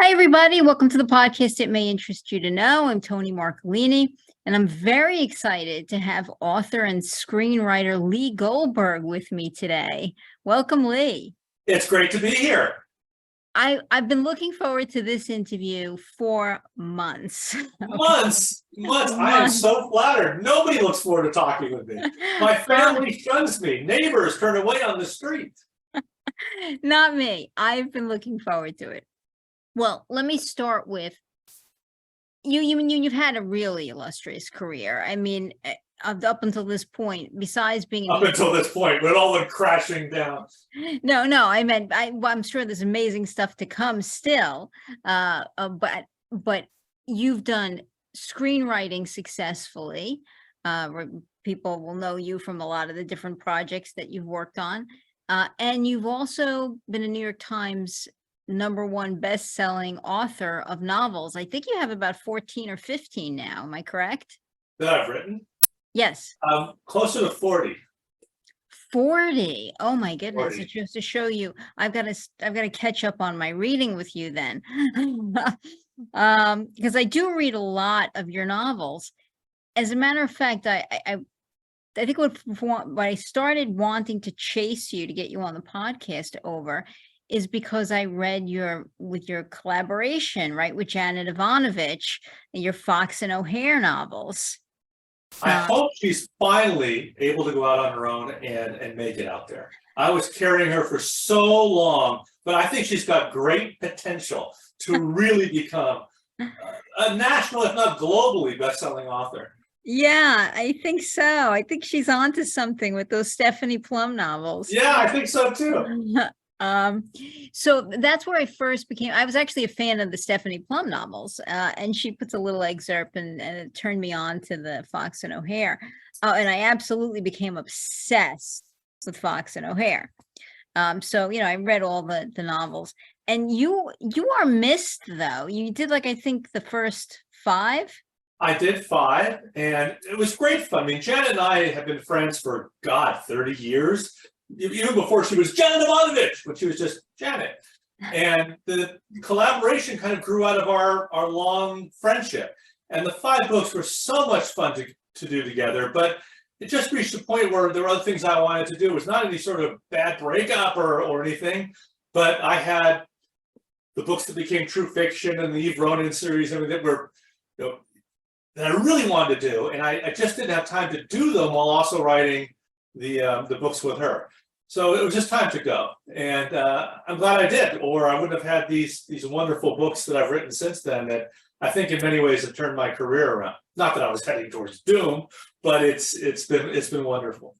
Hi, everybody. Welcome to the podcast. It may interest you to know. I'm Toni Marcolini, and I'm very excited to have author and screenwriter Lee Goldberg with me today. Welcome, Lee. It's great to be here. I've been looking forward to this interview for months. Months. I am so flattered. Nobody looks forward to talking with me. My family shuns me. Neighbors turn away on the street. Not me. I've been looking forward to it. Well, let me start with you've had a really illustrious career. I mean, up until this point, besides being Up until this point, when it all went crashing down. No, I meant I'm sure there's amazing stuff to come still. But you've done screenwriting successfully. People will know you from a lot of the different projects that you've worked on. And you've also been a New York Times #1 best-selling author of novels. I think you have about 14 or 15 now. Am I correct? That I've written? Yes. Closer to 40. 40. Oh my goodness. 40. It just to show you, I've got to catch up on my reading with you then. Because I do read a lot of your novels. As a matter of fact, I think what I started wanting to chase you to get you on the podcast over is because I read your collaboration, right, with Janet Evanovich, your Fox and O'Hare novels. I hope she's finally able to go out on her own and make it out there. I was carrying her for so long, but I think she's got great potential to really become a national, if not globally, best-selling author. Yeah, I think so. I think she's onto something with those Stephanie Plum novels. Yeah, I think so too. So that's where I was actually a fan of the Stephanie Plum novels, and she puts a little excerpt and it turned me on to the Fox and O'Hare. And I absolutely became obsessed with Fox and O'Hare. So, I read all the novels, and you are missed though. You did I think the first 5. I did 5, and it was great fun. I mean, Janet and I have been friends for, 30 years. Even before she was Janet Evanovich, when she was just Janet. And the collaboration kind of grew out of our long friendship. And the 5 books were so much fun to do together, but it just reached a point where there were other things I wanted to do. It was not any sort of bad breakup or anything, but I had the books that became true fiction and the Eve Ronin series, that were, that I really wanted to do. And I just didn't have time to do them while also writing the books with her. So it was just time to go, and I'm glad I did, or I wouldn't have had these wonderful books that I've written since then that I think in many ways have turned my career around. Not that I was heading towards doom, but it's been wonderful.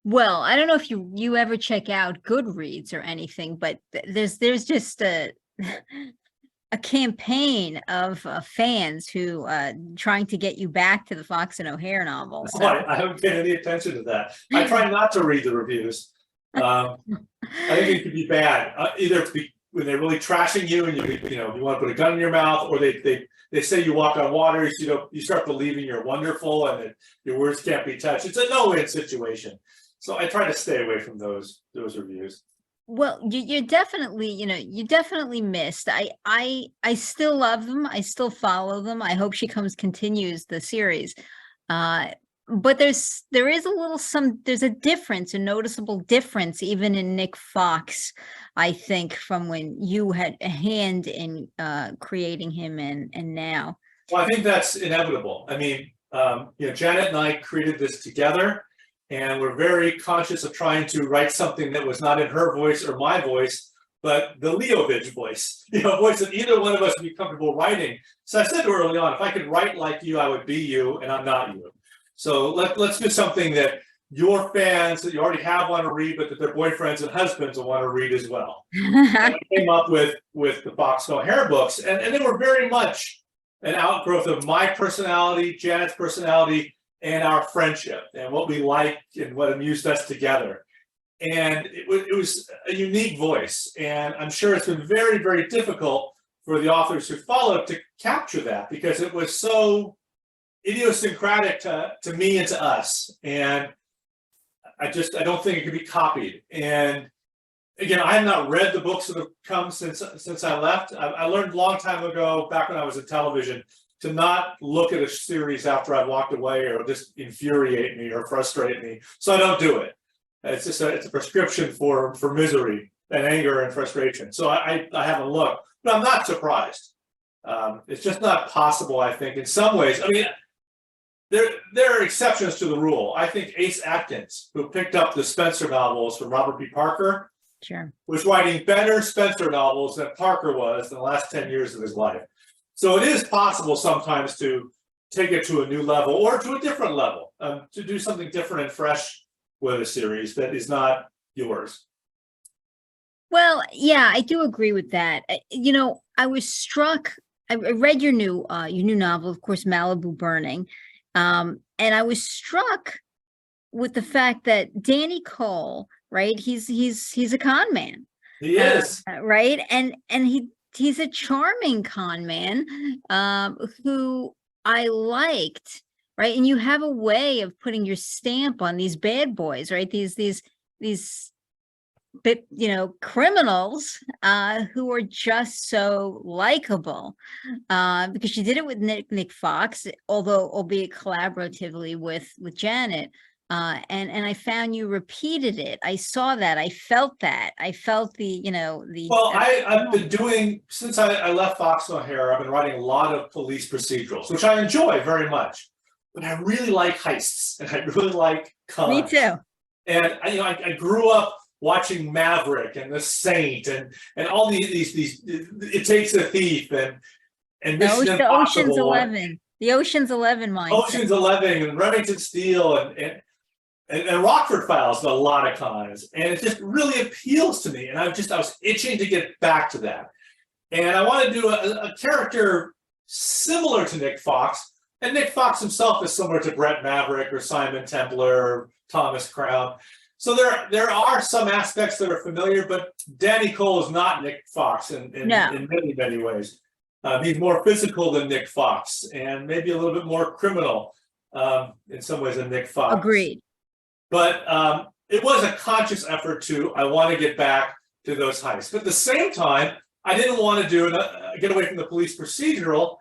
Well, I don't know if you ever check out Goodreads or anything, but there's just a campaign of fans who trying to get you back to the Fox and O'Hare novels. So. I haven't paid any attention to that. I try not to read the reviews. I think it could be bad. Either when they're really trashing you and you want to put a gun in your mouth, or they say you walk on water. You start believing you're wonderful and that your words can't be touched. It's a no-win situation. So I try to stay away from those reviews. Well, you're definitely, you definitely missed. I still love them. I still follow them. I hope she continues the series. But there's a difference, a noticeable difference, even in Nick Fox, I think, from when you had a hand in creating him and now. Well, I think that's inevitable. I mean, Janet and I created this together. And we're very conscious of trying to write something that was not in her voice or my voice, but the Leovich voice, a voice that either one of us would be comfortable writing. So I said to her early on, if I could write like you, I would be you, and I'm not you. So let's do something that your fans that you already have want to read, but that their boyfriends and husbands will want to read as well. And I came up with the Fox and O'Hare books, and they were very much an outgrowth of my personality, Janet's personality, and our friendship and what we like and what amused us together. And it was a unique voice. And I'm sure it's been very, very difficult for the authors who followed to capture that, because it was so idiosyncratic to me and to us. And I don't think it could be copied. And again, I have not read the books that have come since I left. I learned a long time ago, back when I was in television, to not look at a series after I've walked away or just infuriate me or frustrate me. So I don't do it. It's just it's a prescription for misery and anger and frustration. So I haven't looked, but I'm not surprised. It's just not possible, I think, in some ways. I mean, there are exceptions to the rule. I think Ace Atkins, who picked up the Spencer novels from Robert B. Parker, Sure. was writing better Spencer novels than Parker was in the last 10 years of his life. So it is possible sometimes to take it to a new level or to a different level, to do something different and fresh with a series that is not yours. Well, yeah, I do agree with that. I was struck. I read your new novel, of course, Malibu Burning, and I was struck with the fact that Danny Cole, right? He's a con man. He is. Right, and he's a charming con man, who I liked, right? And you have a way of putting your stamp on these bad boys, right? These bit, criminals, who are just so likable, because you did it with Nick Fox, albeit collaboratively with Janet. And I found you repeated it. I saw that. I felt that. I felt the. Well, I've been doing, since I left Fox and O'Hare, I've been writing a lot of police procedurals, which I enjoy very much. But I really like heists, and I really like cons. Me too. And I grew up watching Maverick and The Saint and all these It Takes a Thief and Mission The Impossible. Ocean's 11. The Ocean's 11 mindset. Ocean's 11 and Remington Steele and Rockford Files, a lot of cons, and it just really appeals to me. And I was itching to get back to that, and I want to do a character similar to Nick Fox. And Nick Fox himself is similar to Brett Maverick or Simon Templar or Thomas Crown. So there are some aspects that are familiar, but Danny Cole is not Nick Fox in many ways. He's more physical than Nick Fox, and maybe a little bit more criminal in some ways than Nick Fox. Agreed. But it was a conscious effort I want to get back to those heists. But at the same time, I didn't want to get away from the police procedural,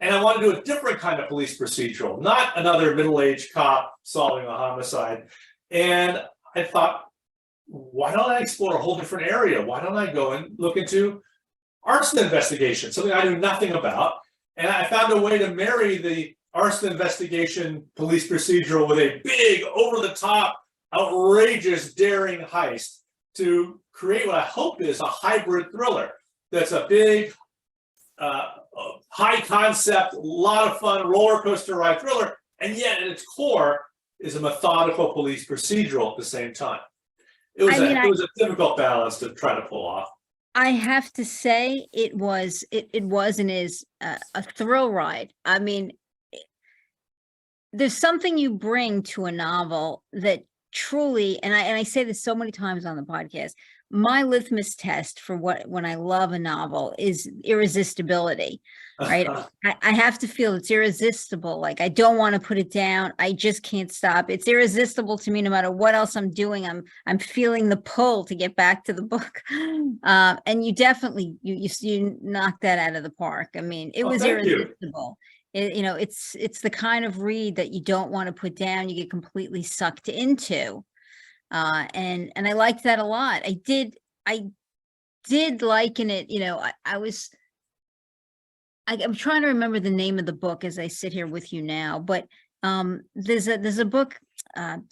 and I want to do a different kind of police procedural, not another middle-aged cop solving a homicide. And I thought, why don't I explore a whole different area? Why don't I go and look into arson investigation, something I knew nothing about? And I found a way to marry the arson investigation police procedural with a big, over-the-top, outrageous, daring heist to create what I hope is a hybrid thriller that's a big, high concept, a lot of fun, roller coaster ride thriller, and yet at its core is a methodical police procedural at the same time. It was a difficult balance to try to pull off. I have to say it was and is a thrill ride. I mean, there's something you bring to a novel that truly, and I say this so many times on the podcast, my litmus test for when I love a novel is irresistibility, right? I have to feel it's irresistible. Like, I don't want to put it down. I just can't stop. It's irresistible to me no matter what else I'm doing. I'm feeling the pull to get back to the book. And you definitely, you knocked that out of the park. I mean, it was irresistible. It's the kind of read that you don't want to put down. You get completely sucked into. And I liked that a lot. I did liken it, I'm trying to remember the name of the book as I sit here with you now, but there's a book,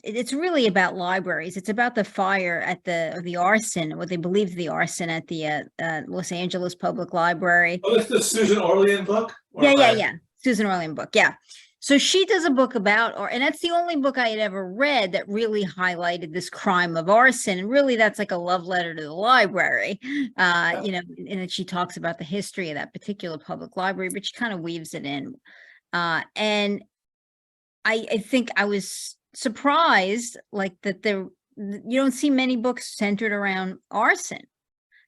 it's really about libraries. It's about the fire at the arson, what they believe the arson at the Los Angeles Public Library. Oh, it's the Susan Orlean book? Yeah. Susan Orlean book, yeah. So she does a book about, and that's the only book I had ever read that really highlighted this crime of arson. And really, that's like a love letter to the library, and she talks about the history of that particular public library, but she kind of weaves it in. And I think I was surprised, like, that you don't see many books centered around arson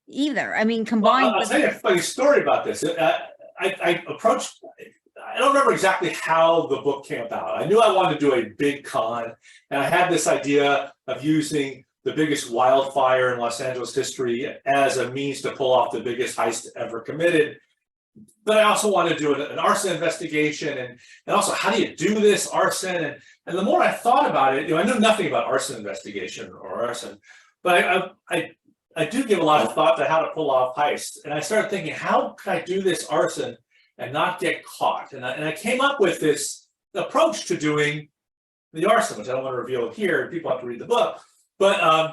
either. I mean, combined. Well, I'll tell you a funny story about this. I approached. I don't remember exactly how the book came about. I knew I wanted to do a big con, and I had this idea of using the biggest wildfire in Los Angeles history as a means to pull off the biggest heist ever committed. But I also want to do an arson investigation, and also, how do you do this arson? And the more I thought about it, I knew nothing about arson investigation or arson, but I do give a lot of thought to how to pull off heists. And I started thinking, how can I do this arson and not get caught? And I came up with this approach to doing the arson, which I don't want to reveal here. People have to read the book. But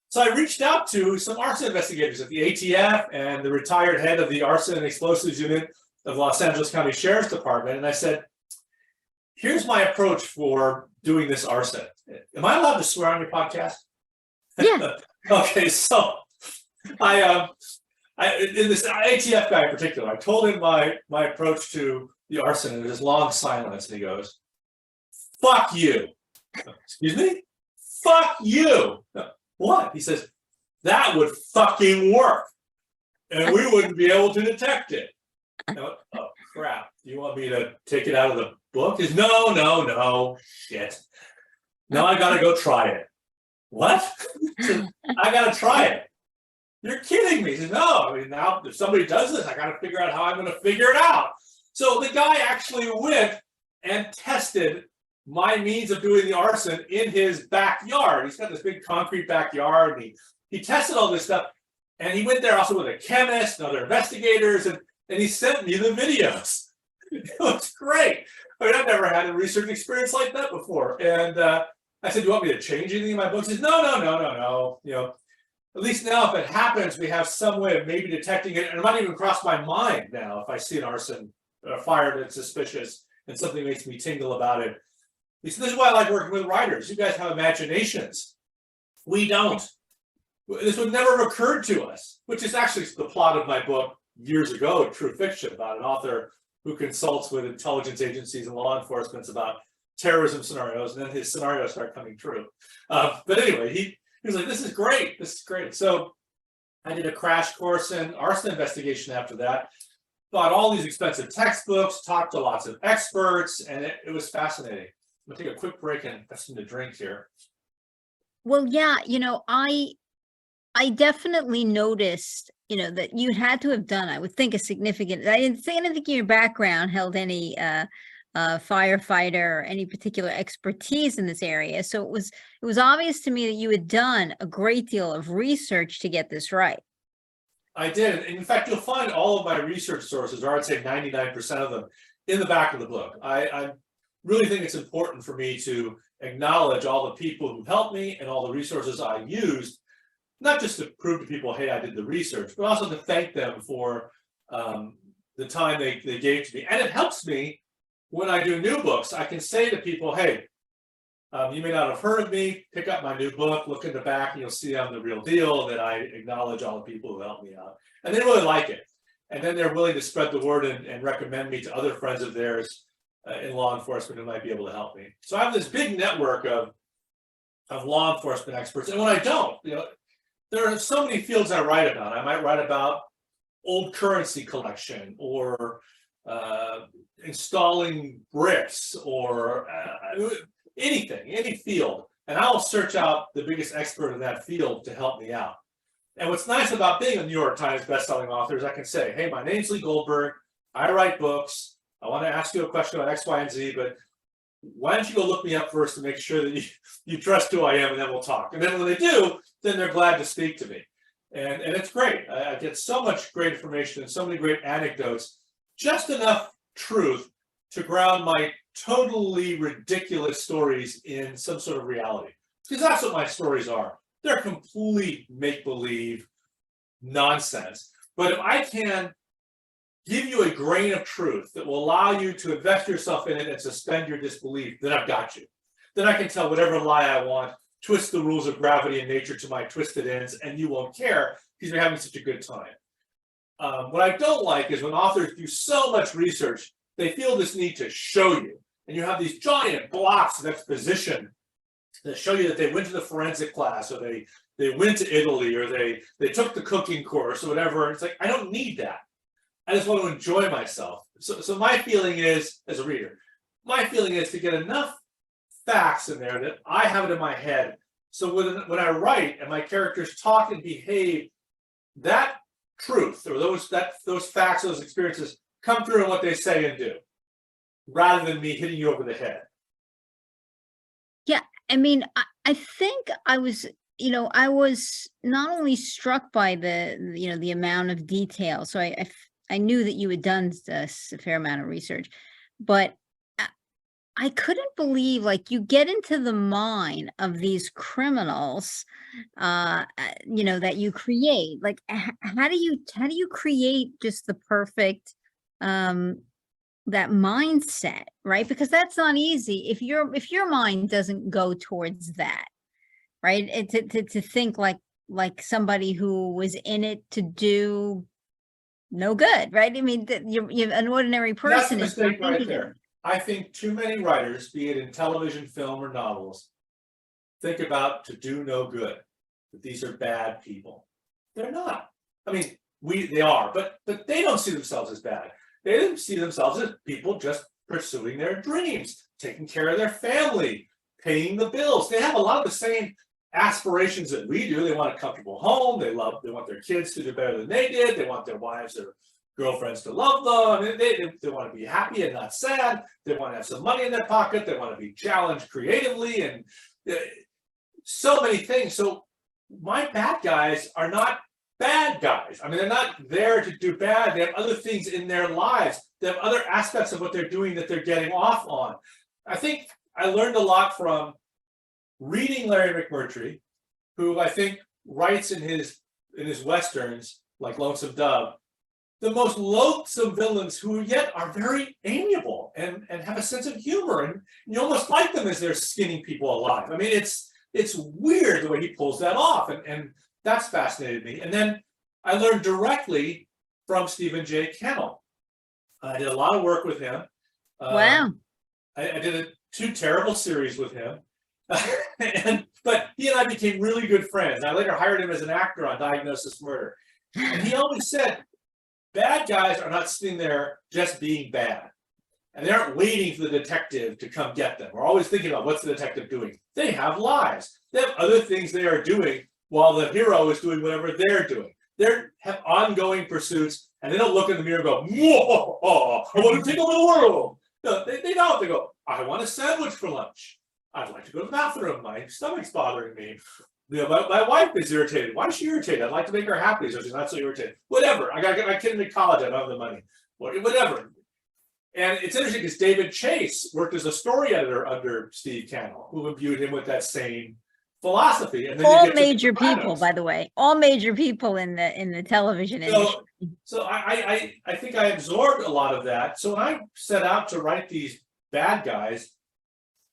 so I reached out to some arson investigators at the ATF and the retired head of the Arson and Explosives Unit of Los Angeles County Sheriff's Department. And I said, here's my approach for doing this arson. Am I allowed to swear on your podcast? Yeah. Okay, so I in this ATF guy in particular, I told him my approach to the arson, and there's this long silence, and he goes, "Fuck you." Excuse me? Fuck you. What? He says, that would fucking work, and we wouldn't be able to detect it. Oh, crap. Do you want me to take it out of the book? He says, no, shit. Now I gotta go try it. What? I gotta try it. You're kidding me. He says, no, I mean, now if somebody does this, I gotta figure out how I'm gonna figure it out. So the guy actually went and tested my means of doing the arson in his backyard. He's got this big concrete backyard, and he tested all this stuff. And he went there also with a chemist and other investigators, and he sent me the videos. It was great. I mean, I've never had a research experience like that before. And I said, do you want me to change anything in my books? He says, no. At least now if it happens, we have some way of maybe detecting it. And it might even cross my mind now if I see an arson fire that's suspicious and something makes me tingle about it. He said, this is why I like working with writers. You guys have imaginations. We don't. This would never have occurred to us, which is actually the plot of my book years ago, True Fiction, about an author who consults with intelligence agencies and law enforcement about terrorism scenarios, and then his scenarios start coming true. But anyway, he was like, this is great. This is great. So I did a crash course in arson investigation after that. Bought all these expensive textbooks, talked to lots of experts, and it was fascinating. I'm gonna take a quick break and have something to drink here. Well, yeah, I definitely noticed, that you had to have done, I would think, I didn't think your background held any firefighter or any particular expertise in this area. So it was obvious to me that you had done a great deal of research to get this right. I did. And in fact, you'll find all of my research sources, or I'd say 99% of them, in the back of the book. I really think it's important for me to acknowledge all the people who helped me and all the resources I used, not just to prove to people, hey, I did the research, but also to thank them for the time they gave to me. And it helps me when I do new books. I can say to people, hey, you may not have heard of me, pick up my new book, look in the back, and you'll see I'm the real deal, that I acknowledge all the people who helped me out. And they really like it. And then they're willing to spread the word and recommend me to other friends of theirs in law enforcement who might be able to help me. So I have this big network of law enforcement experts. And when I don't, there are so many fields I write about. I might write about old currency collection, or installing bricks, or anything, any field. And I'll search out the biggest expert in that field to help me out. And what's nice about being a New York Times bestselling author is I can say, hey, my name's Lee Goldberg. I write books. I want to ask you a question about X, Y, and Z, but why don't you go look me up first to make sure that you trust who I am, and then we'll talk. And then when they do, then they're glad to speak to me. And it's great. I get so much great information and so many great anecdotes, just enough truth to ground my totally ridiculous stories in some sort of reality. Because that's what my stories are. They're complete make-believe nonsense. But if I can give you a grain of truth that will allow you to invest yourself in it and suspend your disbelief, then I've got you. Then I can tell whatever lie I want, twist the rules of gravity and nature to my twisted ends, and you won't care because you're having such a good time. What I don't like is when authors do so much research, they feel this need to show you. And you have these giant blocks of exposition that show you that they went to the forensic class, or they went to Italy, or they took the cooking course, or whatever. And it's like, I don't need that. I just want to enjoy myself. So my feeling is, as a reader, my feeling is to get enough facts in there that I have it in my head So when I write and my characters talk and behave, that truth or those facts, those experiences come through in what they say and do, rather than me hitting you over the head. Yeah, I mean, I think I was, I was not only struck by the amount of detail. So I knew that you had done a fair amount of research, but I couldn't believe, like, you get into the mind of these criminals, that you create. Like, how do you create just the perfect, um, that mindset, right? Because that's not easy if your mind doesn't go towards that, right? To think like somebody who was in it to do no good, right? I mean, that you're an ordinary That's the person is not mistake right thinking of there. I think too many writers, be it in television, film, or novels, think about to do no good, that these are bad people. They're not. I mean, they are, but they don't see themselves as bad. They don't see themselves as people just pursuing their dreams, taking care of their family, paying the bills. They have a lot of the same aspirations that we do. They want a comfortable home. They want their kids to do better than they did. They want their wives or girlfriends to love them. They want to be happy and not sad. They want to have some money in their pocket. They want to be challenged creatively and so many things. So my bad guys are not bad guys. I mean, they're not there to do bad. They have other things in their lives. They have other aspects of what they're doing that they're getting off on. I think I learned a lot from reading Larry McMurtry, who I think writes in his westerns like Lonesome Dove, the most loathsome villains who yet are very amiable and have a sense of humor, and you almost like them as they're skinning people alive. I mean, it's weird the way he pulls that off, and that's fascinated me. And then I learned directly from Stephen J. Cannell. I did a lot of work with him. Wow. I did 2 terrible series with him. But he and I became really good friends. I later hired him as an actor on Diagnosis Murder. And he always said, bad guys are not sitting there just being bad. And they aren't waiting for the detective to come get them. We're always thinking about what's the detective doing. They have lives. They have other things they are doing while the hero is doing whatever they're doing. They have ongoing pursuits, and they don't look in the mirror and go, whoa, I want to take over the world. No, they don't. They go, I want a sandwich for lunch. I'd like to go to the bathroom. My stomach's bothering me. My wife is irritated. Why is she irritated? I'd like to make her happy so she's not so irritated. Whatever. I got to get my kid into college. I don't have the money. Whatever. And it's interesting because David Chase worked as a story editor under Steve Cannell, who imbued him with that same philosophy. And then All major people, by the way, all major people in the television industry. So I think I absorbed a lot of that. So when I set out to write these bad guys,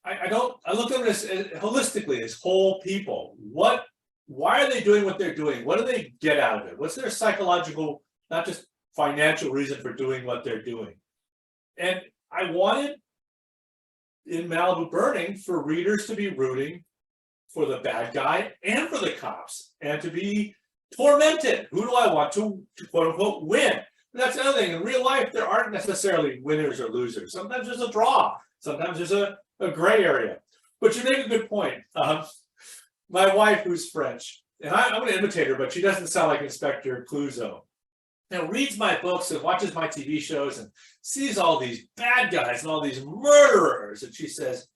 I look at them as holistically as whole people. Why are they doing what they're doing? What do they get out of it? What's their psychological, not just financial reason for doing what they're doing? And I wanted in Malibu Burning for readers to be rooting for the bad guy and for the cops and to be tormented. Who do I want to quote unquote win? And that's another thing. In real life, there aren't necessarily winners or losers. Sometimes there's a draw. Sometimes there's a gray area. But you make a good point. My wife, who's French, and I'm going to imitate her, but she doesn't sound like Inspector Clouseau. Now reads my books and watches my TV shows and sees all these bad guys and all these murderers. And she says,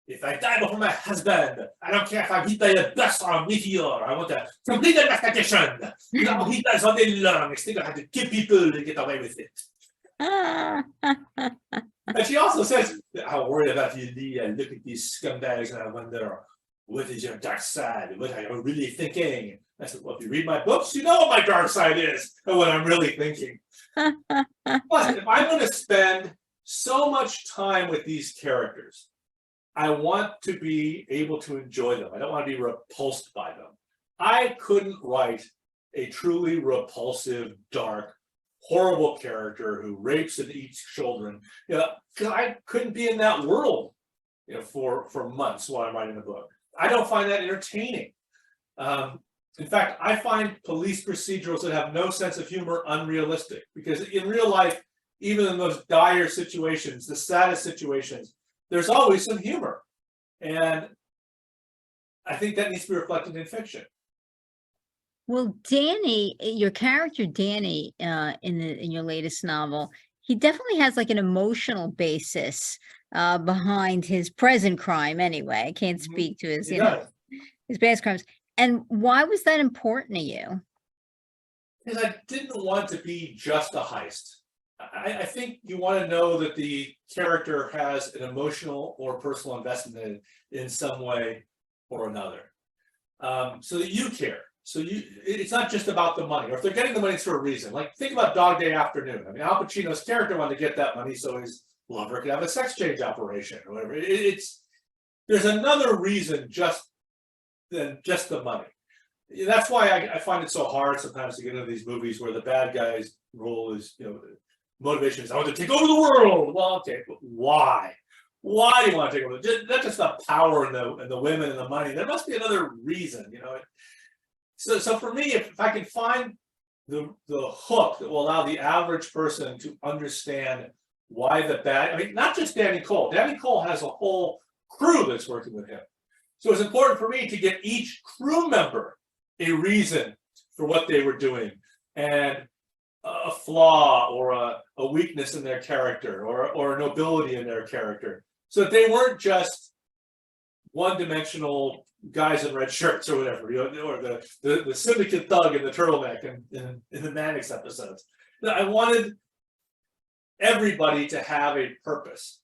if I die before my husband, I don't care if I'm hit by a bus or a meteor. I want a complete investigation. He does all day long. I think I have to kill people to get away with it. And she also says, I'm worried about you, Lee. I look at these scumbags and I wonder, what is your dark side? What are you really thinking? I said, well, if you read my books, you know what my dark side is and what I'm really thinking. Plus, if I'm going to spend so much time with these characters, I want to be able to enjoy them. I don't want to be repulsed by them. I couldn't write a truly repulsive, dark, horrible character who rapes and eats children, because I couldn't be in that world, for months while I'm writing the book. I don't find that entertaining. In fact, I find police procedurals that have no sense of humor unrealistic, because in real life, even in those dire situations, the saddest situations, there's always some humor. And I think that needs to be reflected in fiction. Well, Danny, your character Danny, in your latest novel, he definitely has like an emotional basis behind his present crime anyway. I can't speak to his, He does. his past crimes. And why was that important to you? Because I didn't want to be just a heist. I think you want to know that the character has an emotional or personal investment in some way or another, so that you care. So it's not just about the money, or if they're getting the money, it's for a reason. Like, think about Dog Day Afternoon. I mean, Al Pacino's character wanted to get that money so his lover could have a sex change operation or whatever. There's another reason than just the money. That's why I find it so hard sometimes to get into these movies where the bad guy's role is, motivation is, I want to take over the world. Well, okay, but why? Why do you want to take over? Not just the power and the women and the money. There must be another reason, So for me, if I can find the hook that will allow the average person to understand why not just Danny Cole. Danny Cole has a whole crew that's working with him. So it's important for me to get each crew member a reason for what they were doing, and a flaw or a weakness in their character, or a nobility in their character, so that they weren't just one-dimensional guys in red shirts or whatever, or the syndicate thug in the turtleneck in the Mannix episodes. I wanted everybody to have a purpose.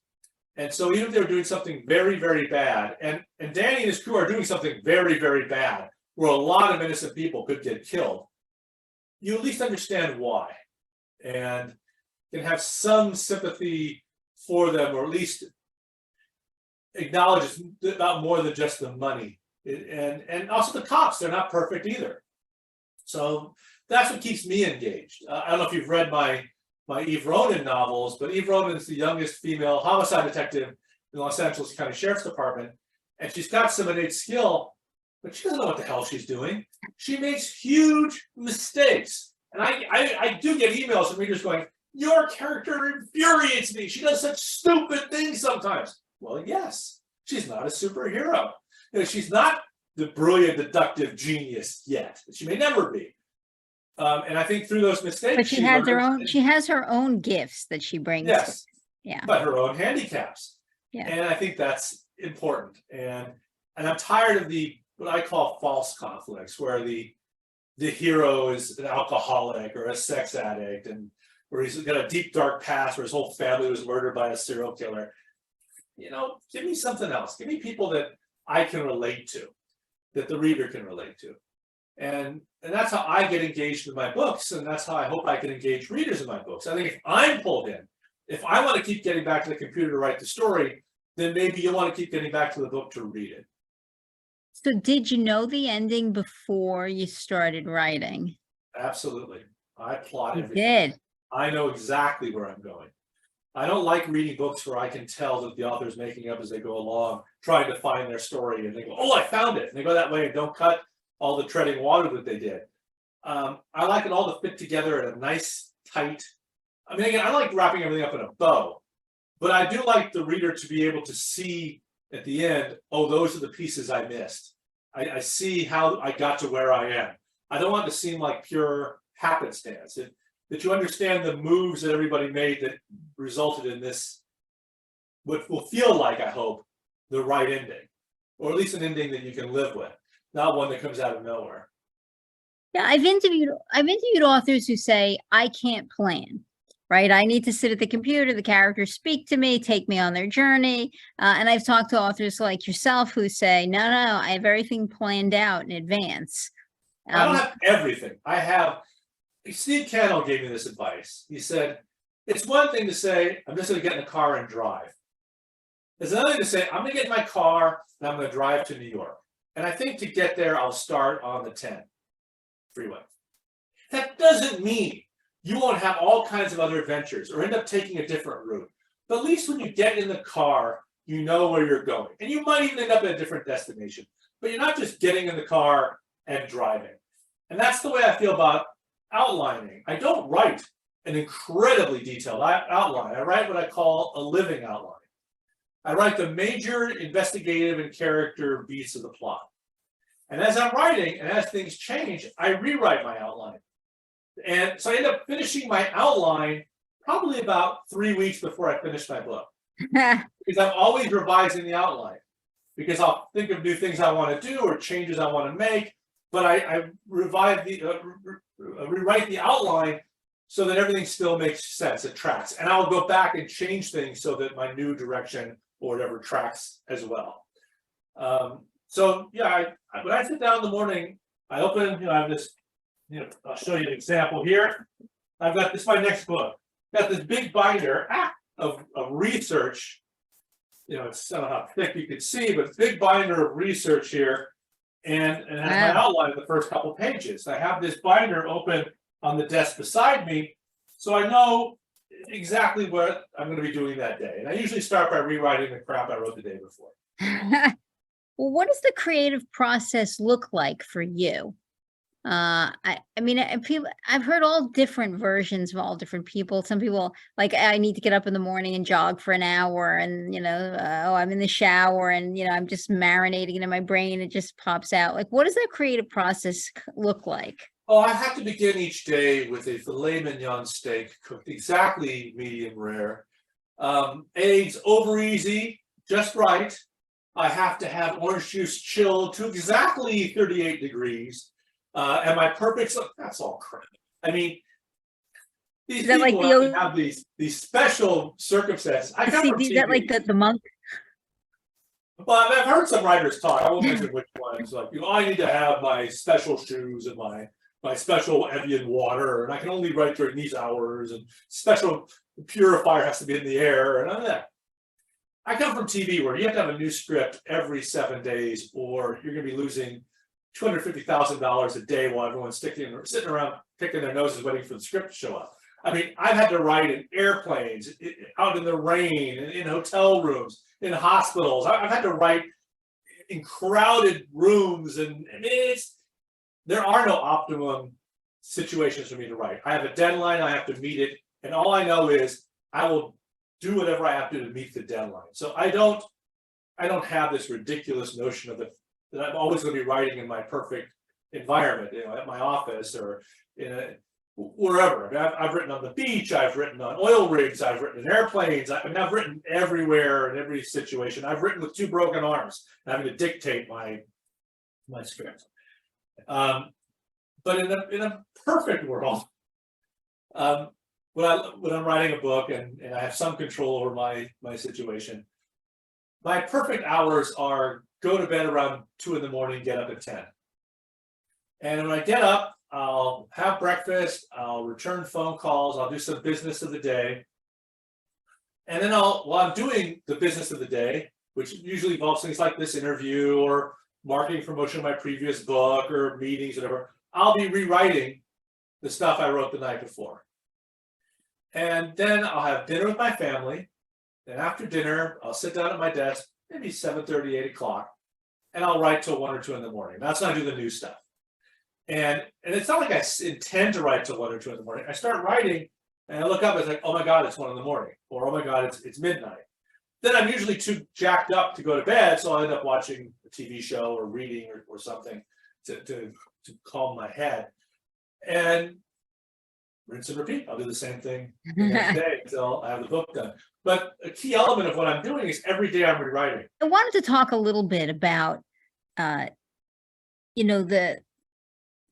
And so even if they were doing something very, very bad, and Danny and his crew are doing something very, very bad, where a lot of innocent people could get killed, you at least understand why, and can have some sympathy for them, or at least acknowledge it's not more than just the money. And also the cops, they're not perfect either. So that's what keeps me engaged. I don't know if you've read my Eve Ronin novels, but Eve Ronin is the youngest female homicide detective in the Los Angeles County Sheriff's Department, and she's got some innate skill, but she doesn't know what the hell she's doing. She makes huge mistakes. And I do get emails from readers going, your character infuriates me. She does such stupid things sometimes. Well, yes, she's not a superhero. She's not the brilliant deductive genius yet. She may never be. And I think through those mistakes, But she has her own gifts that she brings. Yes. Yeah. But her own handicaps. Yeah. And I think that's important. And I'm tired of what I call false conflicts, where the hero is an alcoholic or a sex addict, and where he's got a deep dark past, where his whole family was murdered by a serial killer. Give me something else. Give me people that I can relate to, that the reader can relate to. And that's how I get engaged in my books, and that's how I hope I can engage readers in my books. I think if I'm pulled in, if I want to keep getting back to the computer to write the story, then maybe you want to keep getting back to the book to read it. So did you know the ending before you started writing? Absolutely. I plot everything. You did. I know exactly where I'm going. I don't like reading books where I can tell that the author's making up as they go along, trying to find their story, and they go, oh, I found it. And they go that way and don't cut all the treading water that they did. I like it all to fit together in a nice, tight, again, I like wrapping everything up in a bow, but I do like the reader to be able to see at the end, oh, those are the pieces I missed. I see how I got to where I am. I don't want it to seem like pure happenstance. That you understand the moves that everybody made that resulted in this, what will feel like, I hope, the right ending, or at least an ending that you can live with, not one that comes out of nowhere. Yeah, I've interviewed authors who say, I can't plan, right? I need to sit at the computer, the characters speak to me, take me on their journey. And I've talked to authors like yourself who say, no, I have everything planned out in advance. I don't have everything. Steve Cannell gave me this advice. He said, it's one thing to say, I'm just going to get in the car and drive. There's another thing to say, I'm going to get in my car and I'm going to drive to New York. And I think to get there, I'll start on the 10 freeway. That doesn't mean you won't have all kinds of other adventures or end up taking a different route. But at least when you get in the car, you know where you're going. And you might even end up at a different destination. But you're not just getting in the car and driving. And that's the way I feel about outlining. I don't write an incredibly detailed outline. I write what I call a living outline. I write the major investigative and character beats of the plot. And as I'm writing and as things change, I rewrite my outline. And so I end up finishing my outline probably about 3 weeks before I finish my book. Because I'm always revising the outline. Because I'll think of new things I want to do or changes I want to make. But I rewrite the outline so that everything still makes sense, it tracks. And I'll go back and change things so that my new direction or whatever tracks as well. So yeah, when I sit down in the morning, I open, I have this, I'll show you an example here. I've got this, my next book. Got this big binder of research. It's, I don't know how thick you can see, but big binder of research here. And it has my outline in the first couple pages. I have this binder open on the desk beside me, so I know exactly what I'm going to be doing that day. And I usually start by rewriting the crap I wrote the day before. Well, what does the creative process look like for you? I mean, I've heard all different versions of all different people. Some people like, I need to get up in the morning and jog for an hour, and I'm in the shower, and I'm just marinating in my brain. It just pops out. Like, what does that creative process look like? Oh, I have to begin each day with a filet mignon steak cooked exactly medium rare. Eggs over easy, just right. I have to have orange juice chilled to exactly 38 degrees. And my perfect, that's all crap. I mean, these people have these special circumstances. I come from TV. Is that like the monk? Well, I've heard some writers talk. I won't mention which ones. Like, I need to have my special shoes and my special Evian water, and I can only write during these hours, and special purifier has to be in the air, and none of that. I come from TV where you have to have a new script every 7 days, or you're going to be losing $250,000 a day while everyone's sitting around picking their noses waiting for the script to show up. I mean, I've had to write in airplanes, out in the rain, in hotel rooms, in hospitals. I've had to write in crowded rooms, and there are no optimum situations for me to write. I have a deadline, I have to meet it, and all I know is I will do whatever I have to meet the deadline. So I don't have this ridiculous notion of that I'm always going to be writing in my perfect environment, at my office or wherever. I mean, I've written on the beach, I've written on oil rigs, I've written in airplanes. I've written everywhere in every situation. I've written with 2 broken arms, having to dictate my script. But in a perfect world, when I'm writing a book and I have some control over my situation, my perfect hours are go to bed around 2 in the morning, get up at 10. And when I get up, I'll have breakfast, I'll return phone calls, I'll do some business of the day. And then while I'm doing the business of the day, which usually involves things like this interview or marketing promotion of my previous book or meetings, whatever, I'll be rewriting the stuff I wrote the night before. And then I'll have dinner with my family. And after dinner, I'll sit down at my desk, maybe 7:30, 8 o'clock, and I'll write till 1 or 2 in the morning. That's when I do the new stuff. And it's not like I intend to write till 1 or 2 in the morning. I start writing, and I look up, it's like, oh my God, it's 1 in the morning. Or, oh my God, it's midnight. Then I'm usually too jacked up to go to bed, so I'll end up watching a TV show or reading or something to calm my head. And rinse and repeat. I'll do the same thing the next day until I have the book done. But a key element of what I'm doing is every day I'm rewriting. I wanted to talk a little bit about,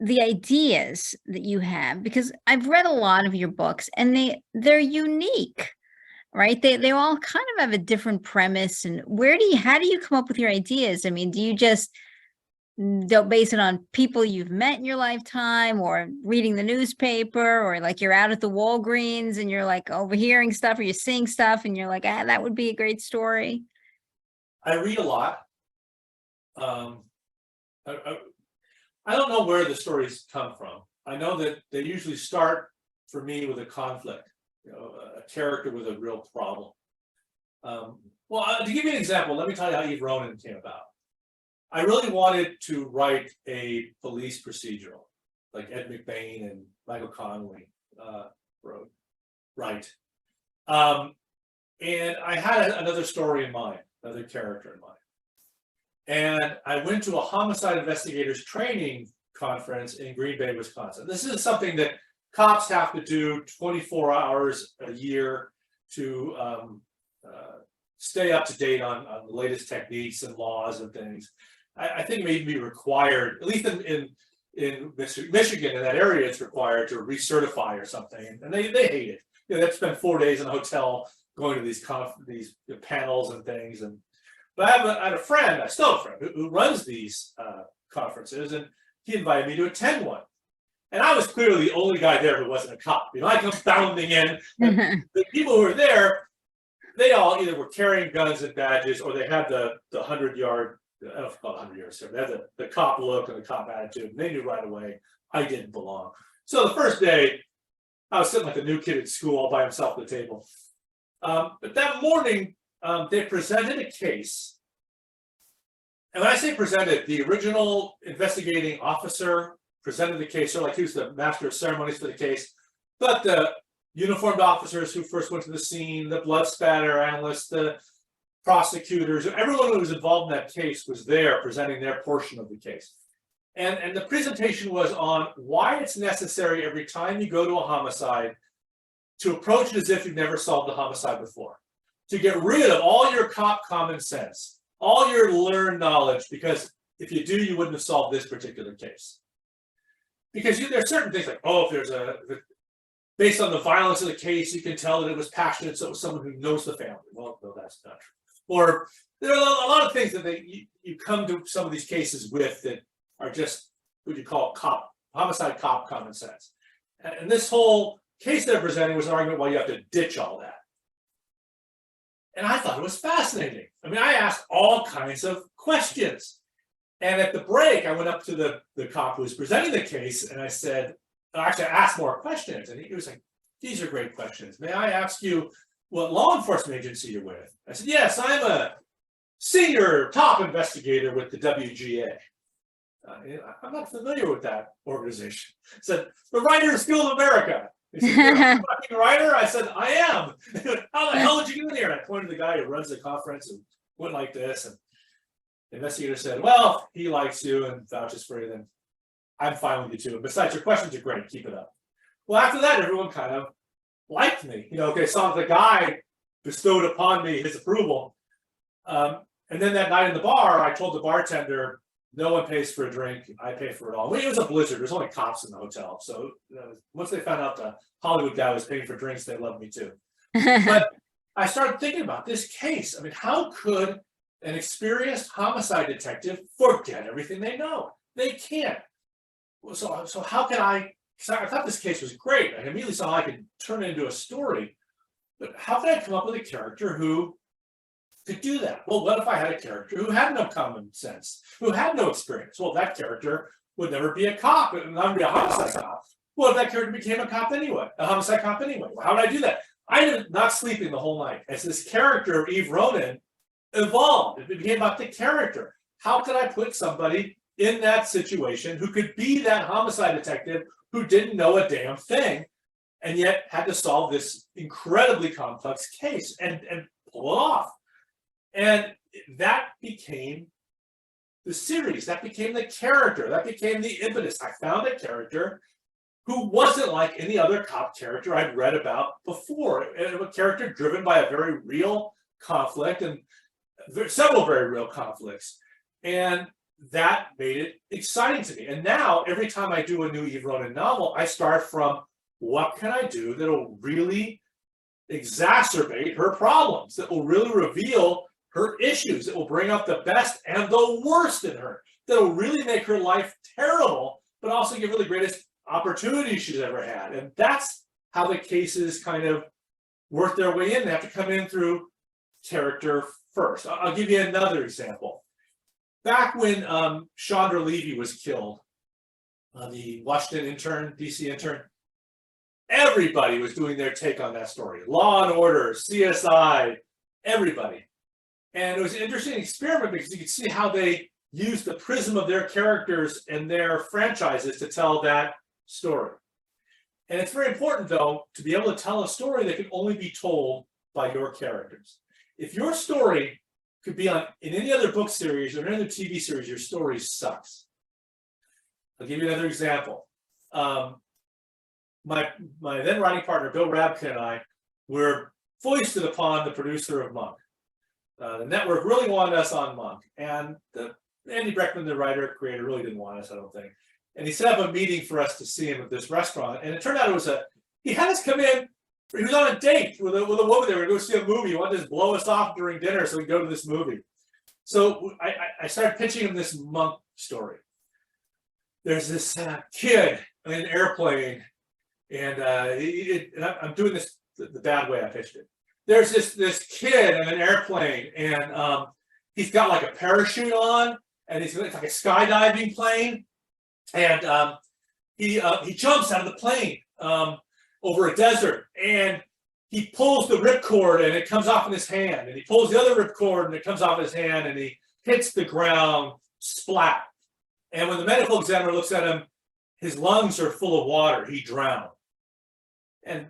the ideas that you have, because I've read a lot of your books, and they're unique, right? They all kind of have a different premise. And how do you come up with your ideas? I mean, do you just don't base it on people you've met in your lifetime, or reading the newspaper, or like you're out at the Walgreens and you're like overhearing stuff, or you're seeing stuff and you're like, that would be a great story? I read a lot. I don't know where the stories come from. I know that they usually start for me with a conflict, a character with a real problem. Well, to give you an example, let me tell you how Eve Ronin came about. I really wanted to write a police procedural, like Ed McBain and Michael Connelly wrote. Right. And I had another story in mind, another character in mind. And I went to a homicide investigators training conference in Green Bay, Wisconsin. This is something that cops have to do 24 hours a year to stay up to date on the latest techniques and laws and things. I think it may be required, at least in Michigan, in that area, it's required to recertify or something, and they hate it. You know, they have to spend 4 days in a hotel going to these panels and things. But I had a friend, I still have a friend, who runs these conferences, and he invited me to attend one. And I was clearly the only guy there who wasn't a cop. You know, I come bounding in, and the people who were there, they all either were carrying guns and badges, or they had the 100-yard, I don't know if it's called 100 yards, they had the cop look and the cop attitude, and they knew right away I didn't belong. So the first day, I was sitting like a new kid at school all by himself at the table. But that morning, they presented a case. And when I say presented, the original investigating officer presented the case, so like he was the master of ceremonies for the case, but the uniformed officers who first went to the scene, the blood spatter analysts, the prosecutors, everyone who was involved in that case was there presenting their portion of the case. And the presentation was on why it's necessary every time you go to a homicide to approach it as if you've never solved a homicide before, to get rid of all your cop common sense, all your learned knowledge, because if you do, you wouldn't have solved this particular case. Because there are certain things like, oh, if there's based on the violence of the case, you can tell that it was passionate, so it was someone who knows the family. Well, no, that's not true. Or there are a lot of things that you come to some of these cases with that are just what you call homicide cop common sense. And this whole case they're presenting was an argument why you have to ditch all that. And I thought it was fascinating. I mean, I asked all kinds of questions. And at the break, I went up to the cop who was presenting the case, and I said, actually, I asked more questions. And he was like, these are great questions. May I ask you what law enforcement agency you're with? I said, yes, I'm a senior top investigator with the WGA. I'm not familiar with that organization. I said, the Writers Guild of America. He said, you're a fucking writer? I said, I am. How the hell did you get in here? And I pointed to the guy who runs the conference and went like this. And the investigator said, well, he likes you and vouches for you, then I'm fine with you too. Besides, your questions are great. Keep it up. Well, after that, everyone kind of liked me. You know, they saw the guy bestowed upon me his approval. And then that night in the bar, I told the bartender, no one pays for a drink. I pay for it all. It was a blizzard. There's only cops in the hotel. So once they found out the Hollywood guy was paying for drinks, they loved me too. But I started thinking about this case. I mean, how could an experienced homicide detective forget everything they know? They can't. So how can I thought this case was great. I immediately saw I could turn it into a story. But how could I come up with a character who could do that? Well, what if I had a character who had no common sense, who had no experience? Well, that character would never be a cop and not be a homicide cop. Well, if that character became a cop anyway, a homicide cop anyway, well, how would I do that? I ended up not sleeping the whole night as this character of Eve Ronin evolved. It became about the character. How could I put somebody in that situation who could be that homicide detective who didn't know a damn thing and yet had to solve this incredibly complex case and pull it off? And that became the series. That became the character. That became the impetus. I found a character who wasn't like any other cop character I'd read about before. A character driven by a very real conflict and several very real conflicts. And that made it exciting to me. And now, every time I do a new Eve Ronin novel, I start from what can I do that will really exacerbate her problems, that will really reveal her issues, that will bring out the best and the worst in her, that will really make her life terrible, but also give her the greatest opportunity she's ever had. And that's how the cases kind of work their way in. They have to come in through character first. I'll give you another example. Back when Chandra Levy was killed, the Washington intern, DC intern, everybody was doing their take on that story. Law and Order, CSI, everybody. And it was an interesting experiment because you could see how they used the prism of their characters and their franchises to tell that story. And it's very important, though, to be able to tell a story that can only be told by your characters. If your story could be on in any other book series or any other TV series, your story sucks. I'll give you another example. My then writing partner, Bill Rabka, and I were foisted upon the producer of Monk. The network really wanted us on Monk, and Andy Breckman, the writer, creator, really didn't want us, I don't think. And he set up a meeting for us to see him at this restaurant, and it turned out he had us come in. He was on a date with a woman. They were going to go see a movie. He wanted to just blow us off during dinner so we could go to this movie. So I started pitching him this Monk story. There's this kid in an airplane, and I'm doing this the bad way I pitched it. There's this kid in an airplane, and he's got like a parachute on, and it's like a skydiving plane, and he jumps out of the plane over a desert, and he pulls the ripcord and it comes off in his hand, and he pulls the other ripcord and it comes off his hand, and he hits the ground, splat. And when the medical examiner looks at him, his lungs are full of water. He drowned. And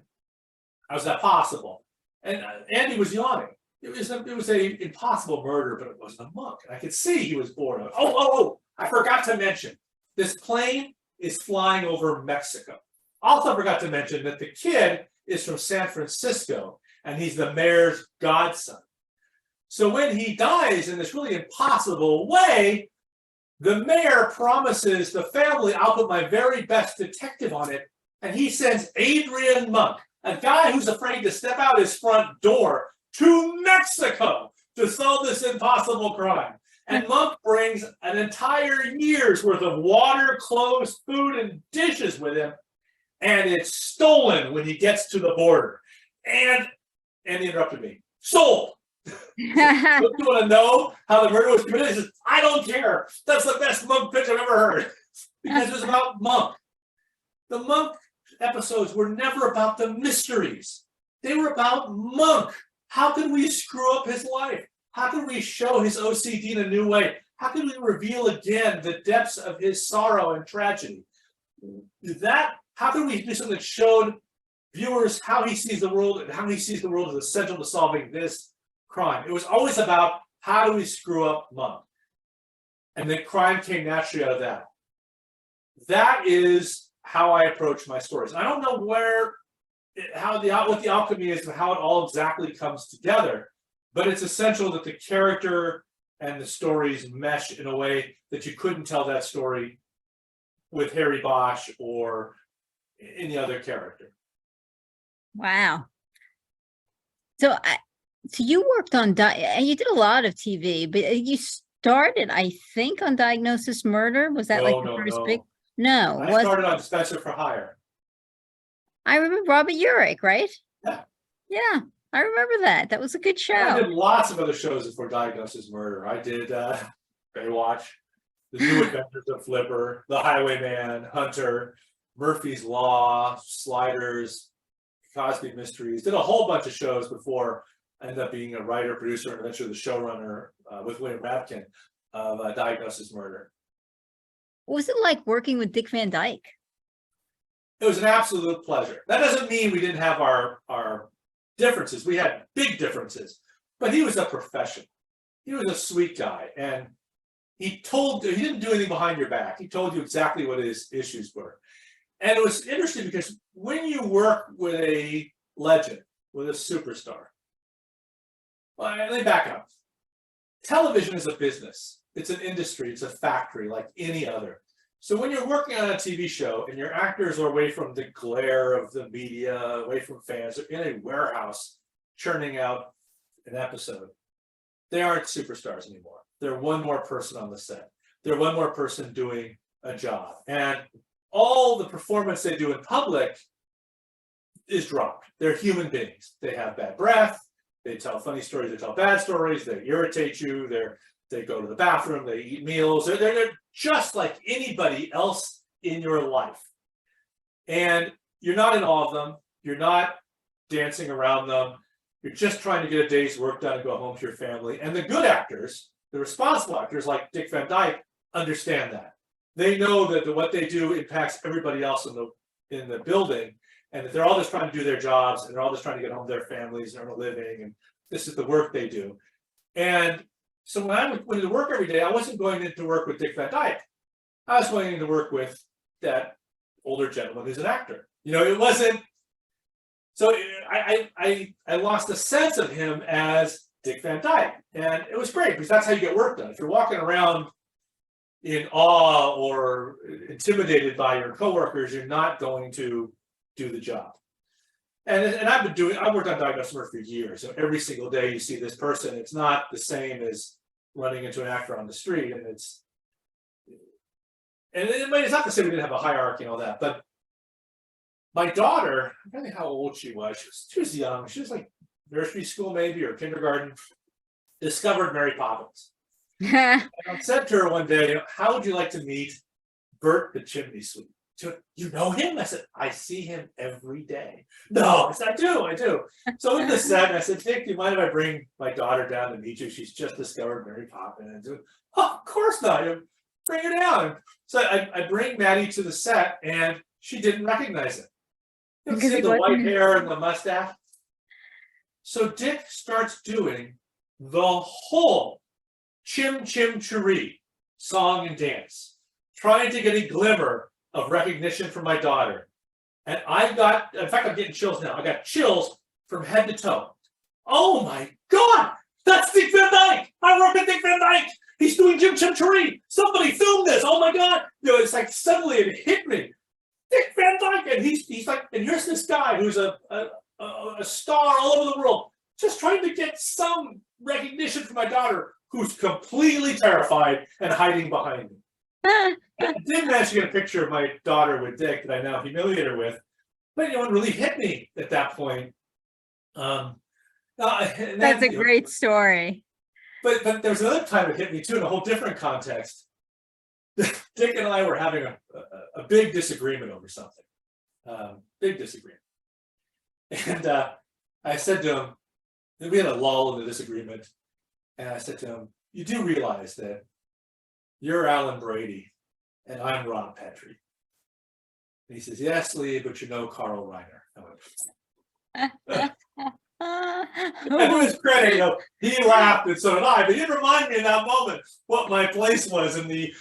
how's that possible? And Andy was yawning. It was a impossible murder, but it wasn't a Monk. And I could see he was bored of it. Oh, I forgot to mention, this plane is flying over Mexico. Also forgot to mention that the kid is from San Francisco, and he's the mayor's godson. So when he dies in this really impossible way, the mayor promises the family, I'll put my very best detective on it, and he sends Adrian Monk, a guy who's afraid to step out his front door, to Mexico to solve this impossible crime. And Monk brings an entire year's worth of water, clothes, food, and dishes with him, and it's stolen when he gets to the border. And he interrupted me. Sold. Don't you want to know how the murder was committed? He says, I don't care. That's the best Monk pitch I've ever heard. Because it was about Monk. The Monk episodes were never about the mysteries. They were about Monk. How can we screw up his life? How can we show his OCD in a new way? How can we reveal again the depths of his sorrow and tragedy? How can we do something that showed viewers how he sees the world, and how he sees the world as essential to solving this crime? It was always about, how do we screw up Monk? And the crime came naturally out of that. That is how I approach my stories. I don't know what the alchemy is and how it all exactly comes together, but it's essential that the character and the stories mesh in a way that you couldn't tell that story with Harry Bosch or any other character. Wow. So you worked on, and you did a lot of TV, but you started, I think, on Diagnosis Murder. Was that the first big? No. I started on Dispenser for Hire. I remember Robert Urich, right? Yeah. Yeah, I remember that. That was a good show. I did lots of other shows before Diagnosis Murder. I did Baywatch, The New Adventures of Flipper, The Highwayman, Hunter, Murphy's Law, Sliders, Cosby Mysteries. Did a whole bunch of shows before I ended up being a writer, producer, and eventually the showrunner with William Rabkin of Diagnosis Murder. What was it like working with Dick Van Dyke? It was an absolute pleasure. That doesn't mean we didn't have our differences. We had big differences, but he was a professional. He was a sweet guy, and he didn't do anything behind your back. He told you exactly what his issues were. And it was interesting because when you work with a legend, with a superstar, well, let me back up. Television is a business. It's an industry. It's a factory like any other. So when you're working on a TV show and your actors are away from the glare of the media, away from fans, they're in a warehouse churning out an episode, they aren't superstars anymore. They're one more person on the set. They're one more person doing a job. And all the performance they do in public is dropped. They're human beings. They have bad breath. They tell funny stories. They tell bad stories. They irritate you. They go to the bathroom. They eat meals. They're just like anybody else in your life. And you're not in awe of them. You're not dancing around them. You're just trying to get a day's work done and go home to your family. And the good actors, the responsible actors like Dick Van Dyke, understand that. They know that what they do impacts everybody else in the building, and that they're all just trying to do their jobs, and they're all just trying to get home to their families and earn a living, and this is the work they do. And So when I went to work every day, I wasn't going into work with Dick Van Dyke. I was going into work with that older gentleman who's an actor. It wasn't. So I lost a sense of him as Dick Van Dyke, and it was great because that's how you get work done. If you're walking around in awe or intimidated by your coworkers, you're not going to do the job. And I've worked on Diagnosis Murder for years. So every single day you see this person. It's not the same as running into an actor on the street, and it's not to say we didn't have a hierarchy and all that, but my daughter, I don't know how old she was. She was young. She was like nursery school maybe or kindergarten. Discovered Mary Poppins. And I said to her one day, how would you like to meet Bert the Chimney Sweep? She went, you know him? I said, I see him every day. No, I said, I do. So in the set, I said, Dick, do you mind if I bring my daughter down to meet you? She's just discovered Mary Poppins. Oh, of course not. Bring her down. So I bring Maddie to the set, and she didn't recognize it. You see the white hair and the mustache. So Dick starts doing the whole Chim Chim Cheree song and dance, trying to get a glimmer of recognition from my daughter. And in fact, I'm getting chills now. I got chills from head to toe. Oh my God, that's Dick Van Dyke. I work with Dick Van Dyke. He's doing Chim Chim Cheree. Somebody film this. Oh my God. It's like suddenly it hit me. Dick Van Dyke. And he's like, and here's this guy who's a star all over the world, just trying to get some recognition from my daughter, who's completely terrified and hiding behind me. I did manage to get a picture of my daughter with Dick that I now humiliate her with, but it really hit me at that point. That's a great story. But there was another time it hit me too in a whole different context. Dick and I were having a big disagreement over something. Big disagreement. And I said to him, we had a lull in the disagreement, and I said to him, you do realize that you're Alan Brady and I'm Ron Petrie. And he says, yes, Lee, but you know Carl Reiner. I went, and to his credit, he laughed and so did I, but he reminded me in that moment what my place was in the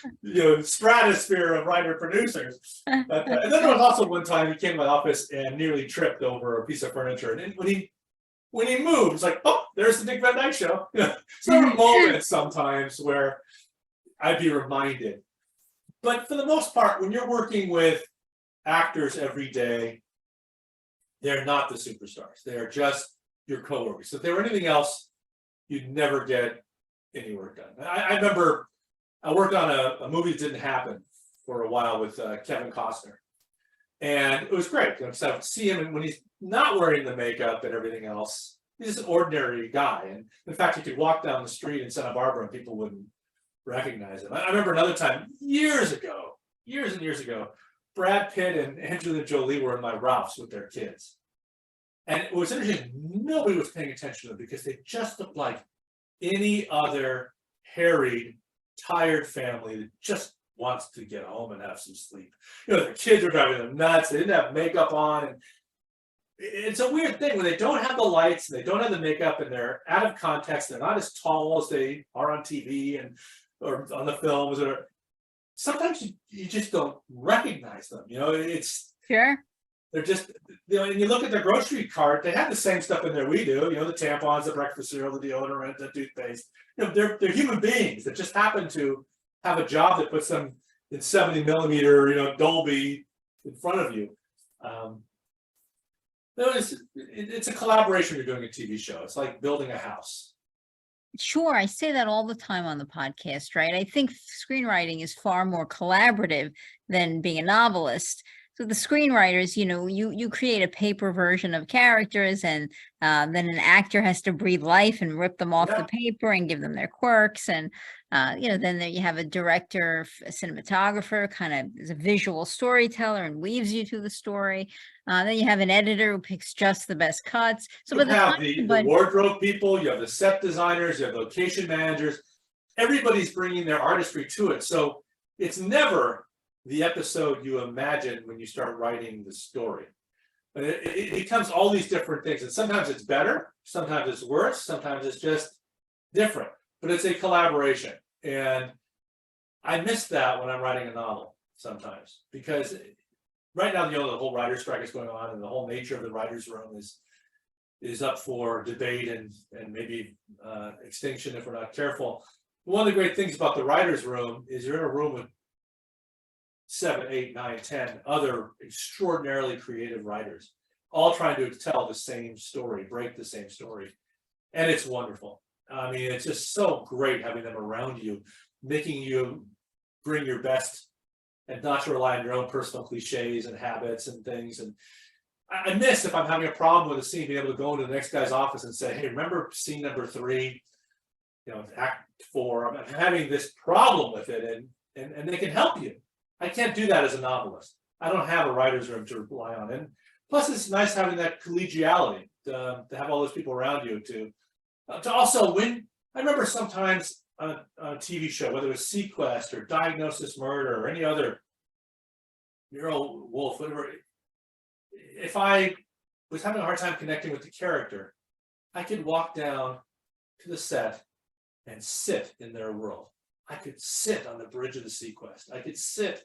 stratosphere of writer producers. But, and then there was also one time he came to my office and nearly tripped over a piece of furniture. And when he moved, it's like, oh, there's the Dick Van Dyke Show. So there were moments sometimes where I'd be reminded. But for the most part, when you're working with actors every day, they're not the superstars. They are just your coworkers. So if they were anything else, you'd never get any work done. I remember I worked on a movie that didn't happen for a while with Kevin Costner. And it was great. So I would see him, and when he's not wearing the makeup and everything else, he's just an ordinary guy. And in fact, you could walk down the street in Santa Barbara and people wouldn't recognize him. I remember another time, years and years ago, Brad Pitt and Angelina Jolie were in my Ralphs with their kids. And it was interesting, nobody was paying attention to them because they just looked like any other harried, tired family that just wants to get home and have some sleep. Their kids were driving them nuts. They didn't have makeup on. And it's a weird thing when they don't have the lights and they don't have the makeup and they're out of context. They're not as tall as they are on TV or on the films. Or sometimes you just don't recognize them. It's sure. They're just, and you look at their grocery cart, they have the same stuff in there we do, the tampons, the breakfast cereal, the deodorant, the toothpaste. They're human beings that just happen to have a job that puts them in 70 millimeter, Dolby in front of you. It's a collaboration. You're doing a TV show. It's like building a house. Sure, I say that all the time on the podcast, right? I think screenwriting is far more collaborative than being a novelist. So the screenwriters, you create a paper version of characters, and then an actor has to breathe life and rip them off the paper and give them their quirks. And, then there you have a director, a cinematographer, kind of is a visual storyteller and weaves you through the story. Then you have an editor who picks just the best cuts. So you have the wardrobe people, you have the set designers, you have location managers. Everybody's bringing their artistry to it. So it's never the episode you imagine when you start writing the story. It becomes all these different things, and sometimes it's better, sometimes it's worse, sometimes it's just different. but it's a collaboration. And I miss that when I'm writing a novel sometimes, because right now, the whole writer's strike is going on, and the whole nature of the writer's room is up for debate and maybe extinction if we're not careful. One of the great things about the writer's room is you're in a room with 7, 8, 9, 10 other extraordinarily creative writers, all trying to tell the same story, break the same story. And it's wonderful. I mean, it's just so great having them around you, making you bring your best and not to rely on your own personal cliches and habits and things. And I miss, if I'm having a problem with a scene, being able to go into the next guy's office and say, hey, remember scene number 3, act 4, I'm having this problem with it, and they can help you. I can't do that as a novelist. I don't have a writer's room to rely on. And plus, it's nice having that collegiality to have all those people around you to also win. I remember sometimes on a TV show, whether it was Sequest or Diagnosis Murder or any other Nero Wolf, whatever, if I was having a hard time connecting with the character, I could walk down to the set and sit in their world. I could sit on the bridge of the Sequest. I could sit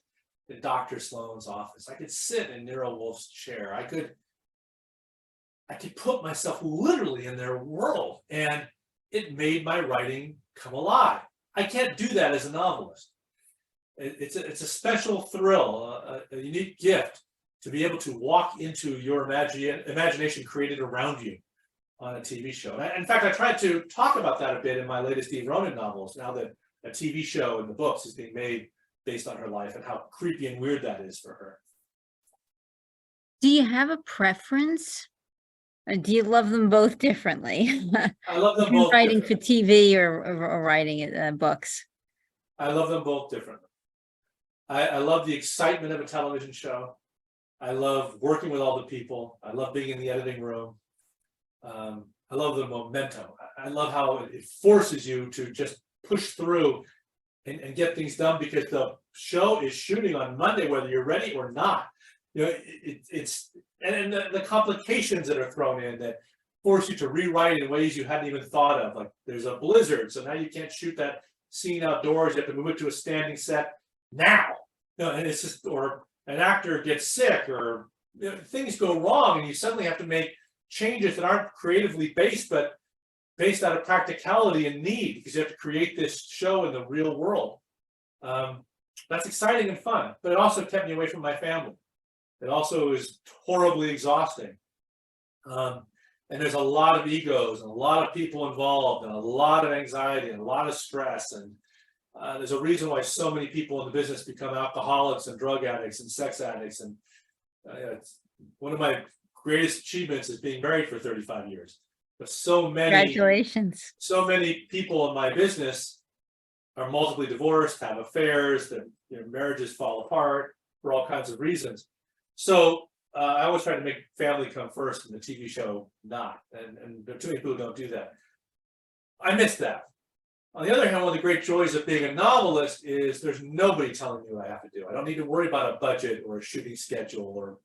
in Dr. Sloan's office. I could sit in Nero Wolf's chair. I could put myself literally in their world, and it made my writing come alive. I can't do that as a novelist. It's a special thrill, a unique gift to be able to walk into your imagination created around you on a TV show. In fact, I tried to talk about that a bit in my latest Eve Ronin novels, now that a TV show in the books is being made based on her life, and how creepy and weird that is for her. Do you have a preference? Or do you love them both differently? I love them both. Writing for TV or writing books? I love them both differently. I love the excitement of a television show. I love working with all the people. I love being in the editing room. I love the momentum. I love how it forces you to just push through and get things done, because the show is shooting on Monday, whether you're ready or not. It's the complications that are thrown in that force you to rewrite in ways you hadn't even thought of. Like, there's a blizzard, so now you can't shoot that scene outdoors. You have to move it to a standing set now. And it's just, or an actor gets sick, or things go wrong, and you suddenly have to make changes that aren't creatively based, but based out of practicality and need, because you have to create this show in the real world. That's exciting and fun, but it also kept me away from my family. It also is horribly exhausting. And there's a lot of egos and a lot of people involved and a lot of anxiety and a lot of stress. And there's a reason why so many people in the business become alcoholics and drug addicts and sex addicts. And it's one of my greatest achievements is being married for 35 years. But so many, Congratulations. So many people in my business are multiply divorced, have affairs, their marriages fall apart for all kinds of reasons. So I always try to make family come first, and the TV show not. And too many people don't do that. I miss that. On the other hand, one of the great joys of being a novelist is there's nobody telling me what I have to do. I don't need to worry about a budget or a shooting schedule or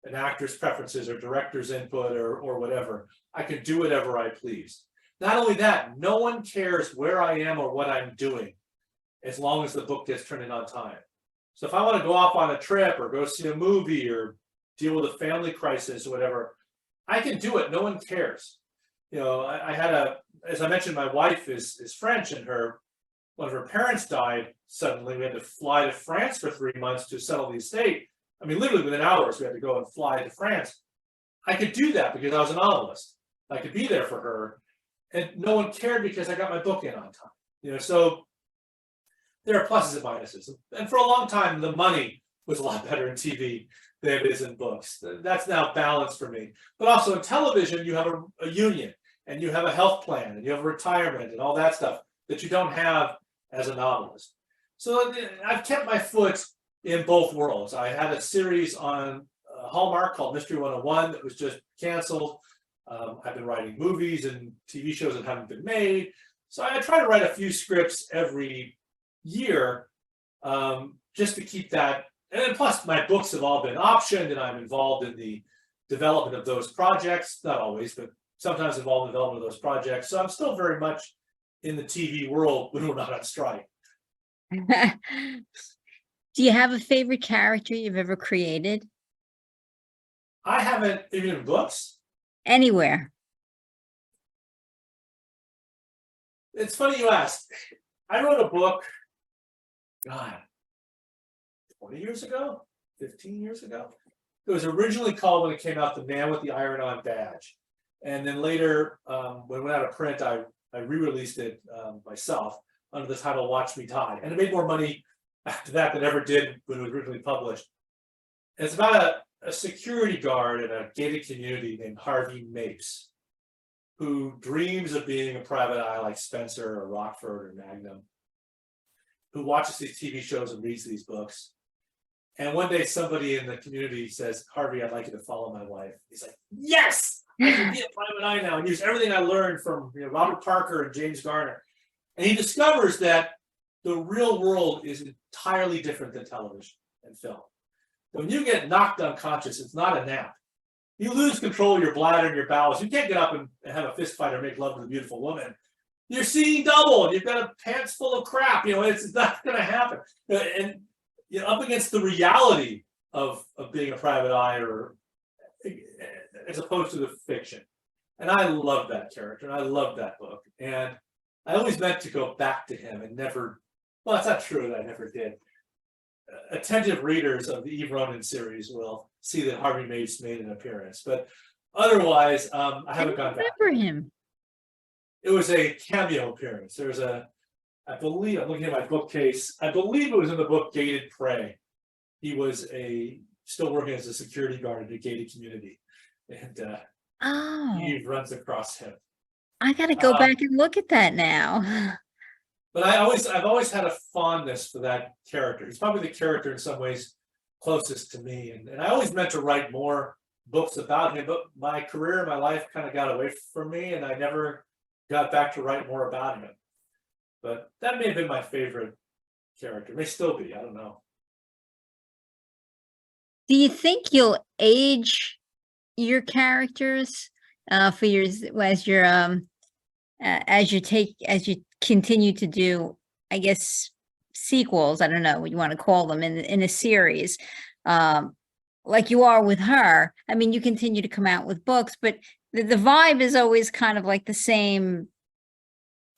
an actor's preferences or director's input or whatever. I can do whatever I please. Not only that, no one cares where I am or what I'm doing, as long as the book gets turned in on time. So if I want to go off on a trip or go see a movie or deal with a family crisis or whatever, I can do it. No one cares. I had as I mentioned, my wife is French, and one of her parents died suddenly. We had to fly to France for 3 months to settle the estate. I mean, literally within hours, we had to go and fly to France. I could do that because I was a novelist. I could be there for her, and no one cared because I got my book in on time. So there are pluses and minuses. And for a long time, the money was a lot better in TV than it is in books. That's now balanced for me. But also in television, you have a union, and you have a health plan, and you have a retirement, and all that stuff that you don't have as a novelist. So I've kept my foot in both worlds. I had a series on Hallmark called Mystery 101 that was just canceled. I've been writing movies and TV shows that haven't been made. So I try to write a few scripts every year, just to keep that. And then plus my books have all been optioned, and I'm involved in the development of those projects. Not always, but sometimes involved in the development of those projects. So I'm still very much in the TV world when we're not on strike. Do you have a favorite character you've ever created? I haven't, even in books. Anywhere. It's funny you ask. I wrote a book, God, 20 years ago, 15 years ago. It was originally called, when it came out, The Man with the Iron-On Badge. And then later, when it went out of print, I re-released it myself under the title Watch Me Die. And it made more money after that than it ever did when it was originally published. And it's about a security guard in a gated community named Harvey Mapes, who dreams of being a private eye like Spencer or Rockford or Magnum, who watches these TV shows and reads these books. And one day somebody in the community says, Harvey, I'd like you to follow my wife. He's like, yes, I can be a private eye now and use everything I learned from Robert Parker and James Garner. And he discovers that the real world is entirely different than television and film. When you get knocked unconscious, it's not a nap. You lose control of your bladder and your bowels. You can't get up and have a fist fight or make love with a beautiful woman. You're seeing double. You've got a pants full of crap. It's not going to happen. And up against the reality of being a private eye, or as opposed to the fiction. And I love that character. And I love that book. And I always meant to go back to him and never. Well, it's not true that I never did. Attentive readers of the Eve Ronin series will see that Harvey Mapes made an appearance, but otherwise, I haven't gone back. Remember him? It was a cameo appearance. There's I believe, I'm looking at my bookcase. I believe it was in the book Gated Prey. He was still working as a security guard in a gated community, and Eve runs across him. I got to go back and look at that now. But I've always had a fondness for that character. He's probably the character in some ways closest to me. And I always meant to write more books about him, but my career, my life kind of got away from me, and I never got back to write more about him. But that may have been my favorite character. It may still be, I don't know. Do you think you'll age your characters for yours as you continue to do, I guess, sequels? I don't know what you want to call them in a series, like you are with her. I mean, you continue to come out with books, but the vibe is always kind of like the same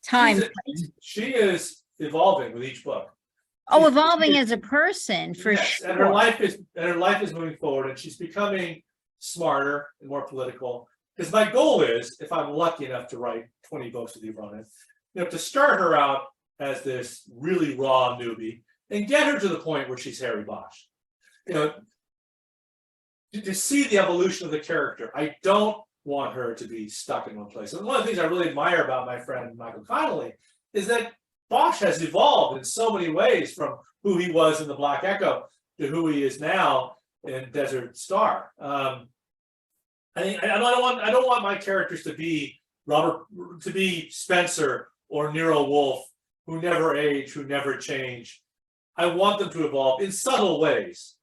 time. She is evolving with each book. Oh, evolving as a person, for yes, sure. And her life is moving forward, and she's becoming smarter and more political. Because my goal is, if I'm lucky enough to write 20 books with Eve Ronin, to start her out as this really raw newbie and get her to the point where she's Harry Bosch. To see the evolution of the character. I don't want her to be stuck in one place. And one of the things I really admire about my friend Michael Connelly is that Bosch has evolved in so many ways, from who he was in The Black Echo to who he is now in Desert Star. I don't want my characters to be Spencer or Nero Wolfe, who never age, who never change. I want them to evolve in subtle ways,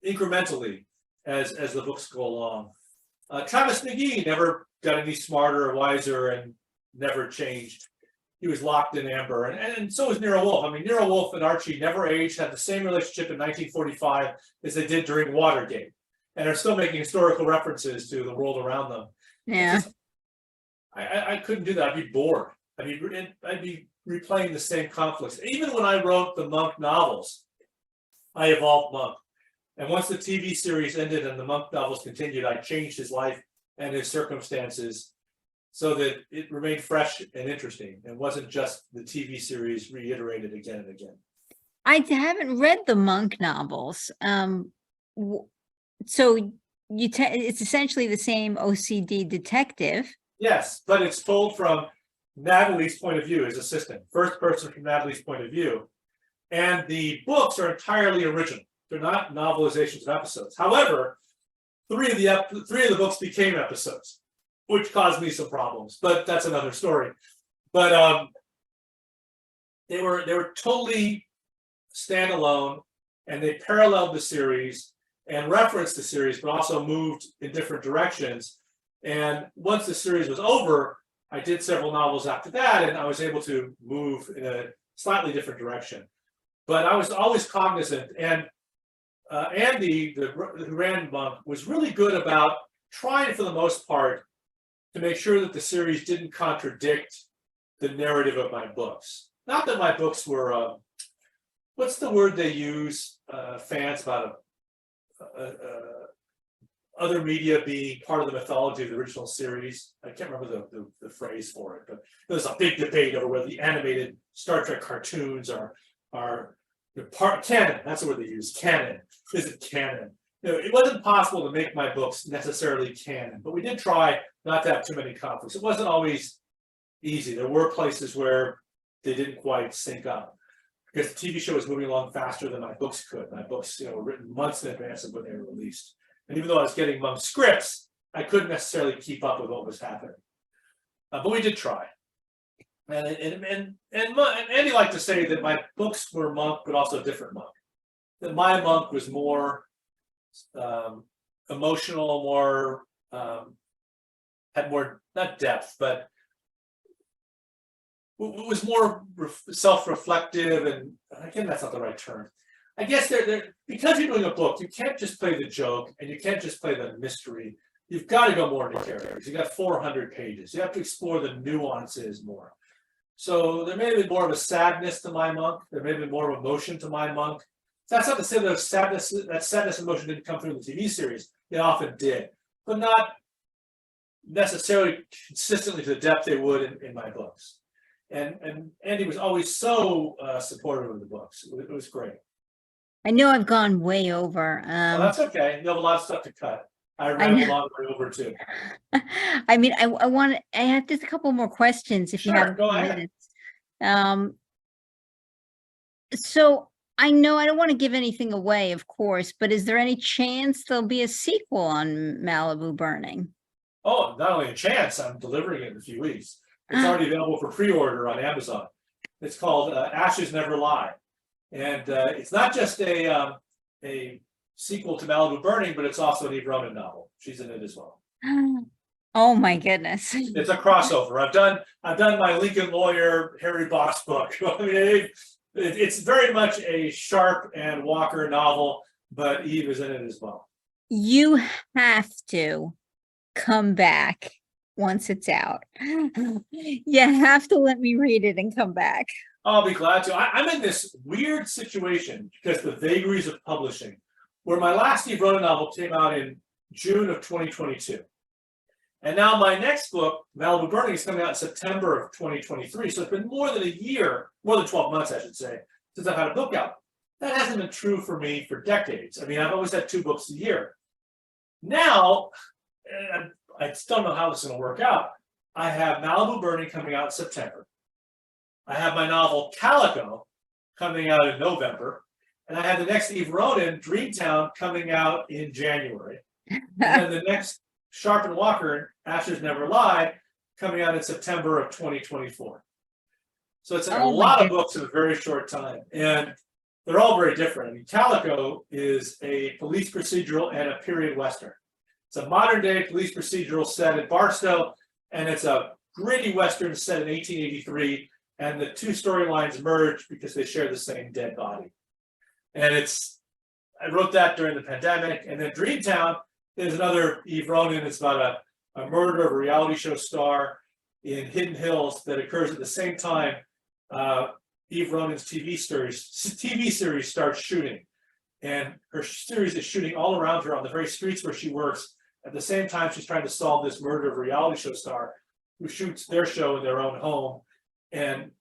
incrementally, as the books go along. Travis McGee never got any smarter or wiser and never changed. He was locked in amber, and so was Nero Wolfe. I mean, Nero Wolfe and Archie never aged, had the same relationship in 1945 as they did during Watergate, and are still making historical references to the world around them. Yeah. I couldn't do that. I'd be bored. I'd be replaying the same conflicts. Even when I wrote the Monk novels, I evolved Monk. And once the TV series ended and the Monk novels continued, I changed his life and his circumstances so that it remained fresh and interesting and wasn't just the TV series reiterated again and again. I haven't read the Monk novels. So it's essentially the same OCD detective. Yes, but it's told from Natalie's point of view, his assistant, first person from Natalie's point of view. And the books are entirely original. They're not novelizations of episodes. However, three of the books became episodes, which caused me some problems, but that's another story. But they were totally standalone, and they paralleled the series and referenced the series, but also moved in different directions. And once the series was over, I did several novels after that, and I was able to move in a slightly different direction. But I was always cognizant, and Andy, who ran Monk, was really good about trying, for the most part, to make sure that the series didn't contradict the narrative of my books. Not that my books were, what's the word they use, fans, about other media being part of the mythology of the original series. I can't remember the phrase for it, but there's a big debate over whether the animated Star Trek cartoons are part canon. That's the word they use, canon. Is it canon? It wasn't possible to make my books necessarily canon, but we did try not to have too many conflicts. It wasn't always easy. There were places where they didn't quite sync up, because the TV show was moving along faster than my books could. My books, were written months in advance of when they were released. And even though I was getting Monk scripts, I couldn't necessarily keep up with what was happening. But we did try. And Andy liked to say that my books were Monk, but also a different Monk. That my Monk was more emotional, more had more, not depth, but was more self-reflective, and again, that's not the right term. I guess because you're doing a book, you can't just play the joke and you can't just play the mystery. You've got to go more into characters. You got 400 pages. You have to explore the nuances more. So there may have been more of a sadness to my Monk. There may have been more emotion to my Monk. That's not to say that sadness and emotion didn't come through in the TV series. It often did, but not necessarily consistently to the depth they would in my books. And Andy was always so supportive of the books. It was great. I know I've gone way over. Well, that's okay. You have a lot of stuff to cut. I rambled on way over too. I mean, I have just a couple more questions if you Sure, have go ahead. minutes. So I know I don't want to give anything away, of course, but is there any chance there'll be a sequel on Malibu Burning? Oh, not only a chance, I'm delivering it in a few weeks. It's already available for pre-order on Amazon. It's called Ashes Never Lie. And it's not just a sequel to Malibu Burning, but it's also an Eve Ronin novel. She's in it as well. Oh my goodness. It's a crossover. I've done my Lincoln Lawyer Harry Box book. I mean, it's very much a Sharp and Walker novel, but Eve is in it as well. You have to come back once it's out. You have to let me read it and come back. I'll be glad to. I'm in this weird situation because the vagaries of publishing, where my last Eve Ronin novel came out in June of 2022. And now my next book, Malibu Burning, is coming out in September of 2023. So it's been more than a year, more than 12 months, I should say, since I've had a book out. That hasn't been true for me for decades. I mean, I've always had 2 books a year. Now, I still don't know how this is going to work out. I have Malibu Burning coming out in September. I have my novel Calico coming out in November. And I have the next Eve Ronin, Dreamtown, coming out in January. And then the next Sharp and Walker, Ashes Never Lie, coming out in September of 2024. So it's like a lot of books in a very short time. And they're all very different. I mean, Calico is a police procedural and a period Western. It's a modern day police procedural set in Barstow, and it's a gritty Western set in 1883. And the 2 storylines merge because they share the same dead body. And I wrote that during the pandemic. And then Dreamtown is another Eve Ronin. It's about a murder of a reality show star in Hidden Hills that occurs at the same time Eve Ronin's TV series starts shooting. And her series is shooting all around her on the very streets where she works. At the same time, she's trying to solve this murder of a reality show star who shoots their show in their own home. And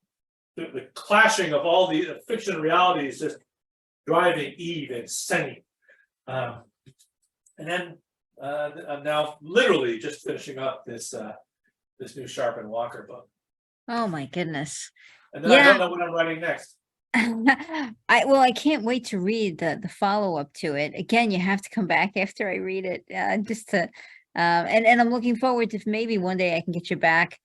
the clashing of all the fiction and reality is just driving Eve insane. And then I'm now literally just finishing up this new Sharp and Walker book. Oh my goodness. And then I don't know what I'm writing next. I can't wait to read the follow-up to it. Again, you have to come back after I read it, just to and I'm looking forward to maybe one day I can get you back.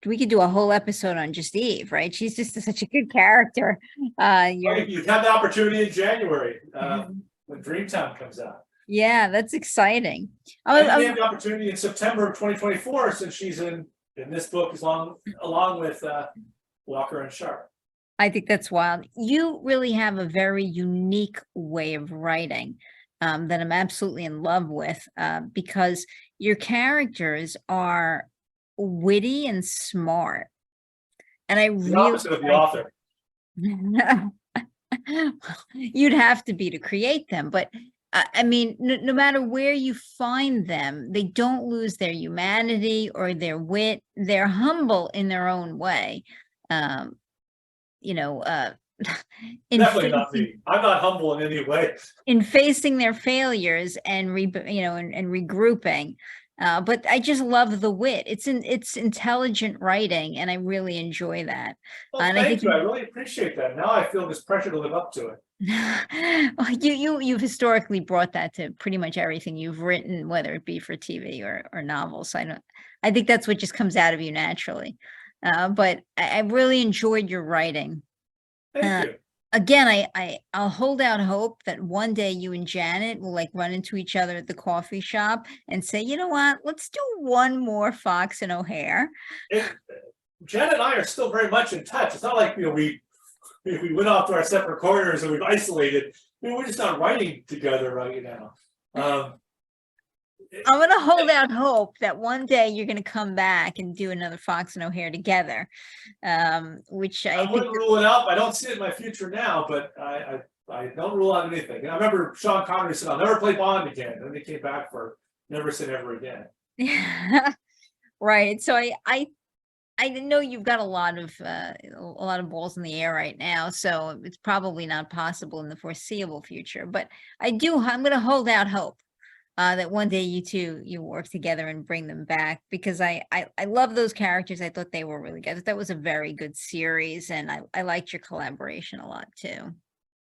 We could do a whole episode on just Eve, right? She's just such a good character. You've had the opportunity in January when Dreamtown comes out. Yeah, that's exciting. And we have the opportunity in September of 2024 since she's in in this book, along with Walker and Sharp. I think that's wild. You really have a very unique way of writing that I'm absolutely in love with because your characters are witty and smart. And I The really opposite of the like author. you'd have to be to create them, but I mean, no matter where you find them, they don't lose their humanity or their wit. They're humble in their own way. Um, you know, in Definitely not facing, me. I'm not humble in any way. in facing their failures and and regrouping. But I just love the wit. It's intelligent writing, and I really enjoy that. Well, And I think thank you. I really appreciate that. Now I feel this pressure to live up to it. well, you've historically brought that to pretty much everything you've written, whether it be for TV or novels. I think that's what just comes out of you naturally. But I really enjoyed your writing. Thank Uh, you. Again, I'll hold out hope that one day you and Janet will like run into each other at the coffee shop and say, you know what, let's do one more Fox and O'Hare. Janet and I are still very much in touch. It's not like we went off to our separate corners and we've isolated. We're just not writing together right now. I'm gonna hold out hope that one day you're gonna come back and do another Fox and O'Hare together. Which I I think wouldn't rule it out. I don't see it in my future now, but I don't rule out anything. And I remember Sean Connery said, "I'll never play Bond again." And then he came back for Never Say Never Again. right. So I know you've got a lot of balls in the air right now, so it's probably not possible in the foreseeable future. But I'm going to hold out hope that one day you work together and bring them back because I love those characters. I thought they were really good. That was a very good series, and I liked your collaboration a lot too.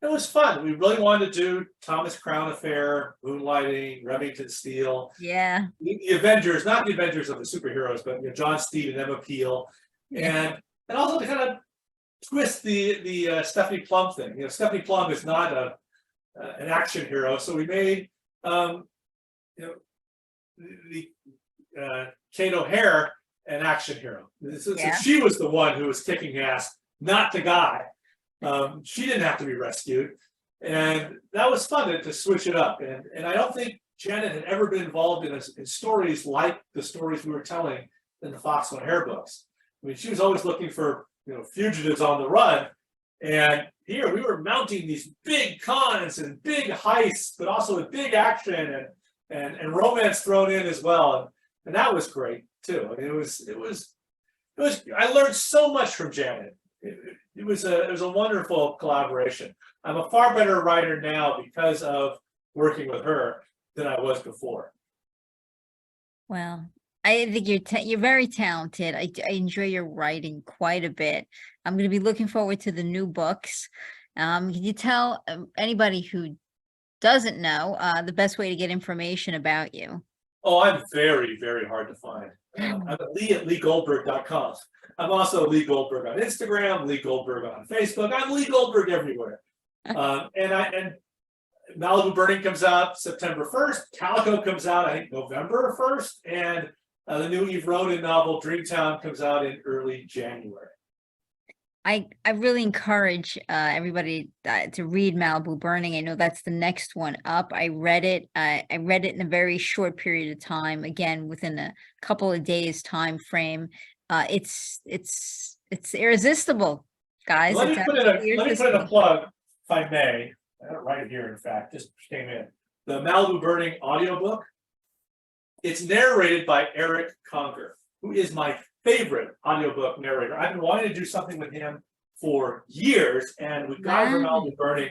It was fun. We really wanted to do Thomas Crown Affair, Moonlighting, Remington Steele. Yeah. The Avengers, not the Avengers of the superheroes, but John Steed and Emma Peel, Yeah. and also to kind of twist the Stephanie Plum thing. Stephanie Plum is not an action hero, so we made the Kate O'Hare an action hero. So she was the one who was kicking ass, not the guy. She didn't have to be rescued, and that was fun to switch it up. And I don't think Janet had ever been involved in stories like the stories we were telling in the Fox and O'Hare books. I mean, she was always looking for fugitives on the run, and here we were mounting these big cons and big heists, but also with big action and romance thrown in as well, and that was great too. I mean, it was. I learned so much from Janet. It was a wonderful collaboration. I'm a far better writer now because of working with her than I was before. Well, I think you're very talented. I enjoy your writing quite a bit. I'm going to be looking forward to the new books. Can you tell anybody who doesn't know the best way to get information about you? Oh, I'm very, very hard to find. I'm at Lee@LeeGoldberg.com. I'm also Lee Goldberg on Instagram, Lee Goldberg on Facebook. I'm Lee Goldberg everywhere. And Malibu Burning comes out September 1st. Calico comes out, I think, November 1st. And the new Eve Ronin novel, Dreamtown, comes out in early January. I really encourage everybody to read Malibu Burning. I know that's the next one up. I read it. I read it in a very short period of time. Again, within a couple of days time frame. It's irresistible, guys. Let me put in a plug, if I may. I have it right here, in fact, just came in. The Malibu Burning audiobook. It's narrated by Eric Conger, who is my favorite audiobook narrator. I've been wanting to do something with him for years, and we got him for Malibu Burning,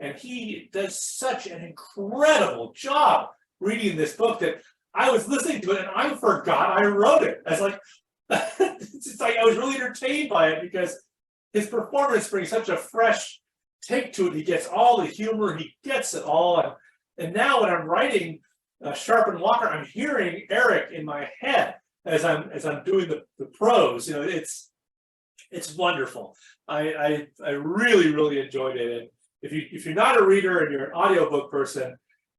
and he does such an incredible job reading this book that I was listening to it and I forgot I wrote it. I was like, it's like I was really entertained by it because his performance brings such a fresh take to it. He gets all the humor, he gets it all, and now when I'm writing Sharp and Walker, I'm hearing Eric in my head as I'm doing the prose. It's wonderful. I really, really enjoyed it. And if you're not a reader and you're an audiobook person,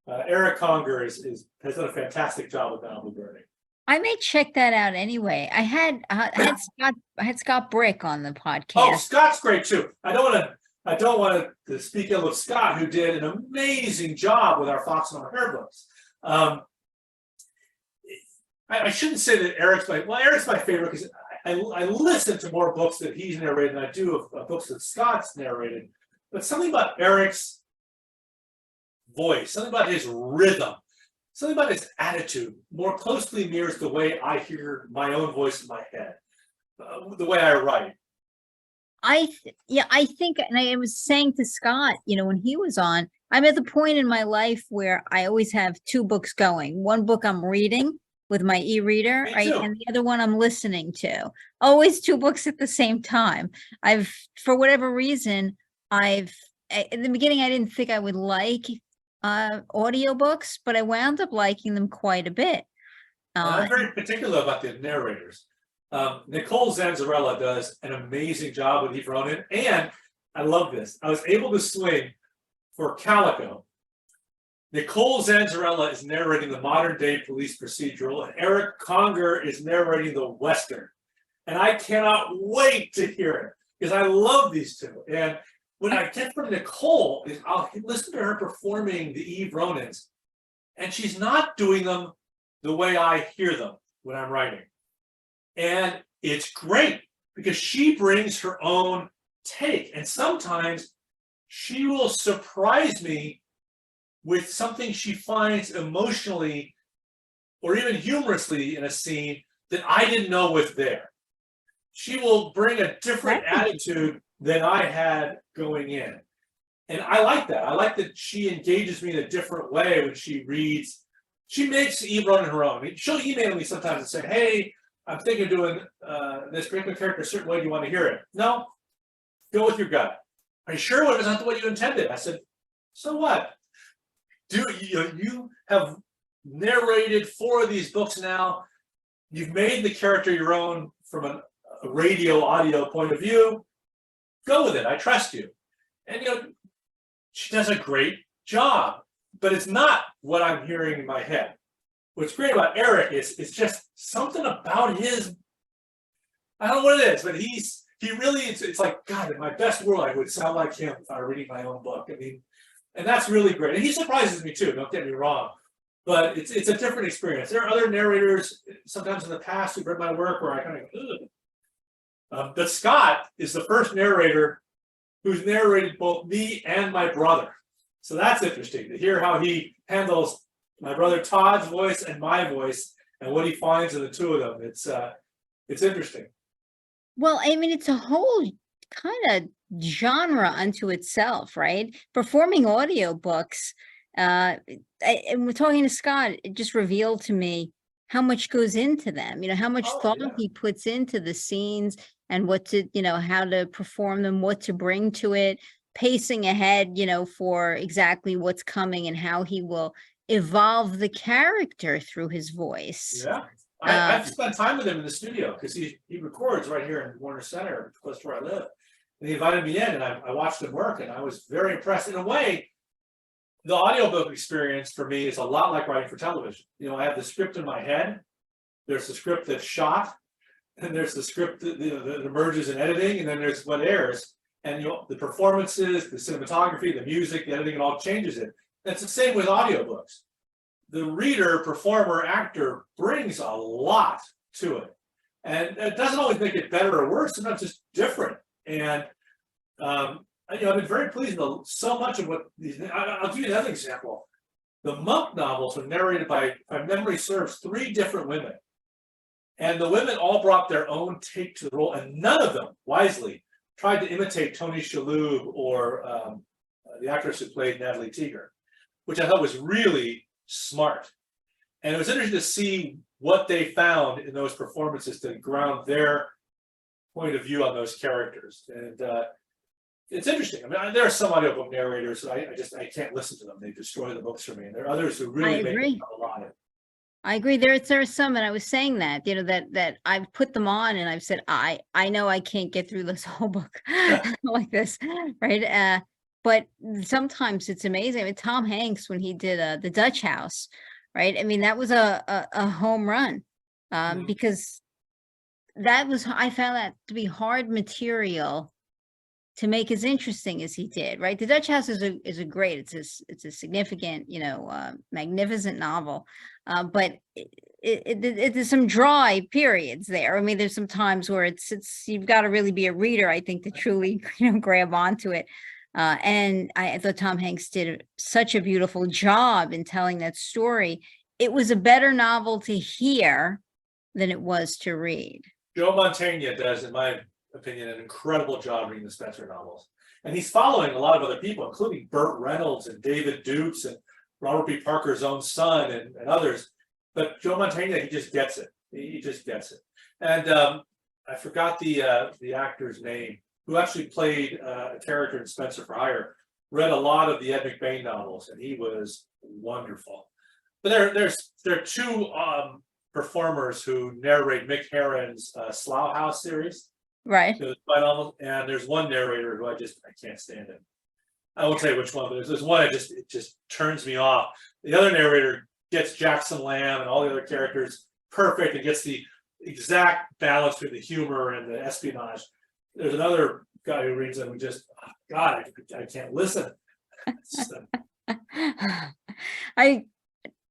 Eric Conger has done a fantastic job with Malibu Burning. I may check that out anyway. I had Scott Brick on the Oh, podcast. Scott's great too. I don't want to speak ill of Scott, who did an amazing job with our Fox and O'Hare books. I shouldn't say that Eric's my favorite because I listen to more books that he's narrated than I do of books that Scott's narrated. But something about Eric's voice, something about his rhythm, something about his attitude more closely mirrors the way I hear my own voice in my head, the way I write. I think, and I was saying to Scott, when he was on, I'm at the point in my life where I always have two books going. One book I'm reading with my e-reader, Me right? too. And the other one I'm listening to. Always two books at the same time. For whatever reason, in the beginning, I didn't think I would like audiobooks, but I wound up liking them quite a bit. And I'm very particular about the narrators. Nicole Zanzarella does an amazing job with Eve Ronin, and I love this. I was able to swing for Calico. Nicole Zanzarella is narrating the modern day police procedural, and Eric Conger is narrating the Western. And I cannot wait to hear it because I love these two. And what I get from Nicole is I'll listen to her performing the Eve Ronins, and she's not doing them the way I hear them when I'm writing. And it's great because she brings her own take. And sometimes she will surprise me with something she finds emotionally or even humorously in a scene that I didn't know was there. She will bring a different attitude than I had going in. And I like that. I like that she engages me in a different way when she reads. She makes Eve Ronin her own. She'll email me sometimes and say, hey, I'm thinking of doing this particular character a certain way. Do you want to hear it? No, go with your gut. Are you sure it was not the way you intended? I said, so what? You have narrated 4 of these books now. You've made the character your own from a radio audio point of view. Go with it. I trust you. And she does a great job, but it's not what I'm hearing in my head. What's great about Eric is just something about his, I don't know what it is, but it's like, God, in my best world, I would sound like him if I were reading my own book. I mean, and that's really great. And he surprises me too, don't get me wrong, but it's a different experience. There are other narrators sometimes in the past who've read my work where I kind of, but Scott is the first narrator who's narrated both me and my brother. So that's interesting to hear how he handles my brother Todd's voice and my voice and what he finds in the two of them. It's interesting. Well, I mean, it's a whole kind of genre unto itself, right? Performing audiobooks, and we're talking to Scott, it just revealed to me how much goes into them, how much thought he puts into the scenes and what to, how to perform them, what to bring to it, pacing ahead, for exactly what's coming and how he will evolve the character through his voice. Yeah. I've spent time with him in the studio because he records right here in Warner Center, close to where I live. And he invited me in and I watched him work and I was very impressed. In a way, the audiobook experience for me is a lot like writing for television. I have the script in my head. There's the script that's shot, and there's the script that emerges in editing, and then there's what airs. And the performances, the cinematography, the music, the editing, it all changes it. That's the same with audiobooks. The reader, performer, actor brings a lot to it. And it doesn't always make it better or worse, sometimes it's just different. And I've been very pleased with so much of what these. I'll give you another example. The Monk novels were narrated by, if my memory serves, 3 different women. And the women all brought their own take to the role, and none of them, wisely, tried to imitate Toni Shalhoub or the actress who played Natalie Teeger, which I thought was really smart. And it was interesting to see what they found in those performances to ground their point of view on those characters. And it's interesting. I mean, there are some audiobook narrators I can't listen to them. They destroy the books for me. And there are others who really make it a lot of. I agree. There are some, and I was saying that, that I've put them on and I've said, I know I can't get through this whole book like this, right? But sometimes it's amazing. I mean, Tom Hanks, when he did the Dutch House, right? I mean, that was a home run. because I found that to be hard material to make as interesting as he did, right? The Dutch House is a great, it's a significant, magnificent novel, but there's some dry periods there. I mean, there's some times where it's you've got to really be a reader, I think, to truly grab onto it. And I thought Tom Hanks did such a beautiful job in telling that story. It was a better novel to hear than it was to read. Joe Mantegna does, in my opinion, an incredible job reading the Spencer novels. And he's following a lot of other people, including Burt Reynolds and David Dukes and Robert B. Parker's own son and others. But Joe Mantegna, he just gets it. He just gets it. And I forgot the actor's name, who actually played a character in Spencer for Hire, read a lot of the Ed McBain novels, and he was wonderful. But there are two performers who narrate Mick Herron's Slough House series. Right. And there's one narrator who I can't stand it. I won't say which one, but there's one it just turns me off. The other narrator gets Jackson Lamb and all the other characters perfect and gets the exact balance between the humor and the espionage. There's another guy who reads them and just, oh, God, I can't listen.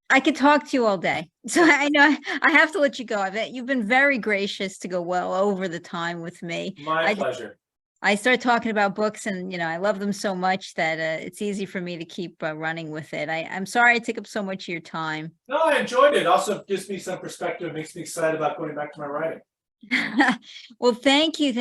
I could talk to you all day. So I know I have to let you go. You've been very gracious to go well over the time with me. My pleasure. I start talking about books and, I love them so much that it's easy for me to keep running with it. I'm sorry I took up so much of your time. No, I enjoyed it. Also gives me some perspective. It makes me excited about going back to my writing. Well, thank you.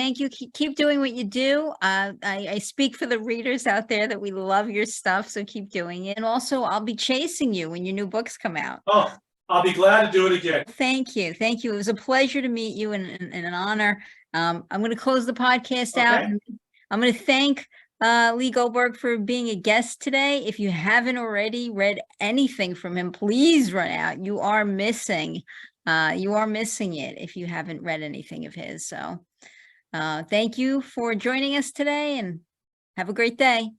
Keep doing what you do. I speak for the readers out there that we love your stuff, so keep doing it. And also, I'll be chasing you when your new books come out. Oh, I'll be glad to do it again. Thank you. It was a pleasure to meet you and an honor. I'm going to close the podcast out. And I'm going to thank Lee Goldberg for being a guest today. If you haven't already read anything from him, please run out. You are missing it if you haven't read anything of his. So thank you for joining us today and have a great day.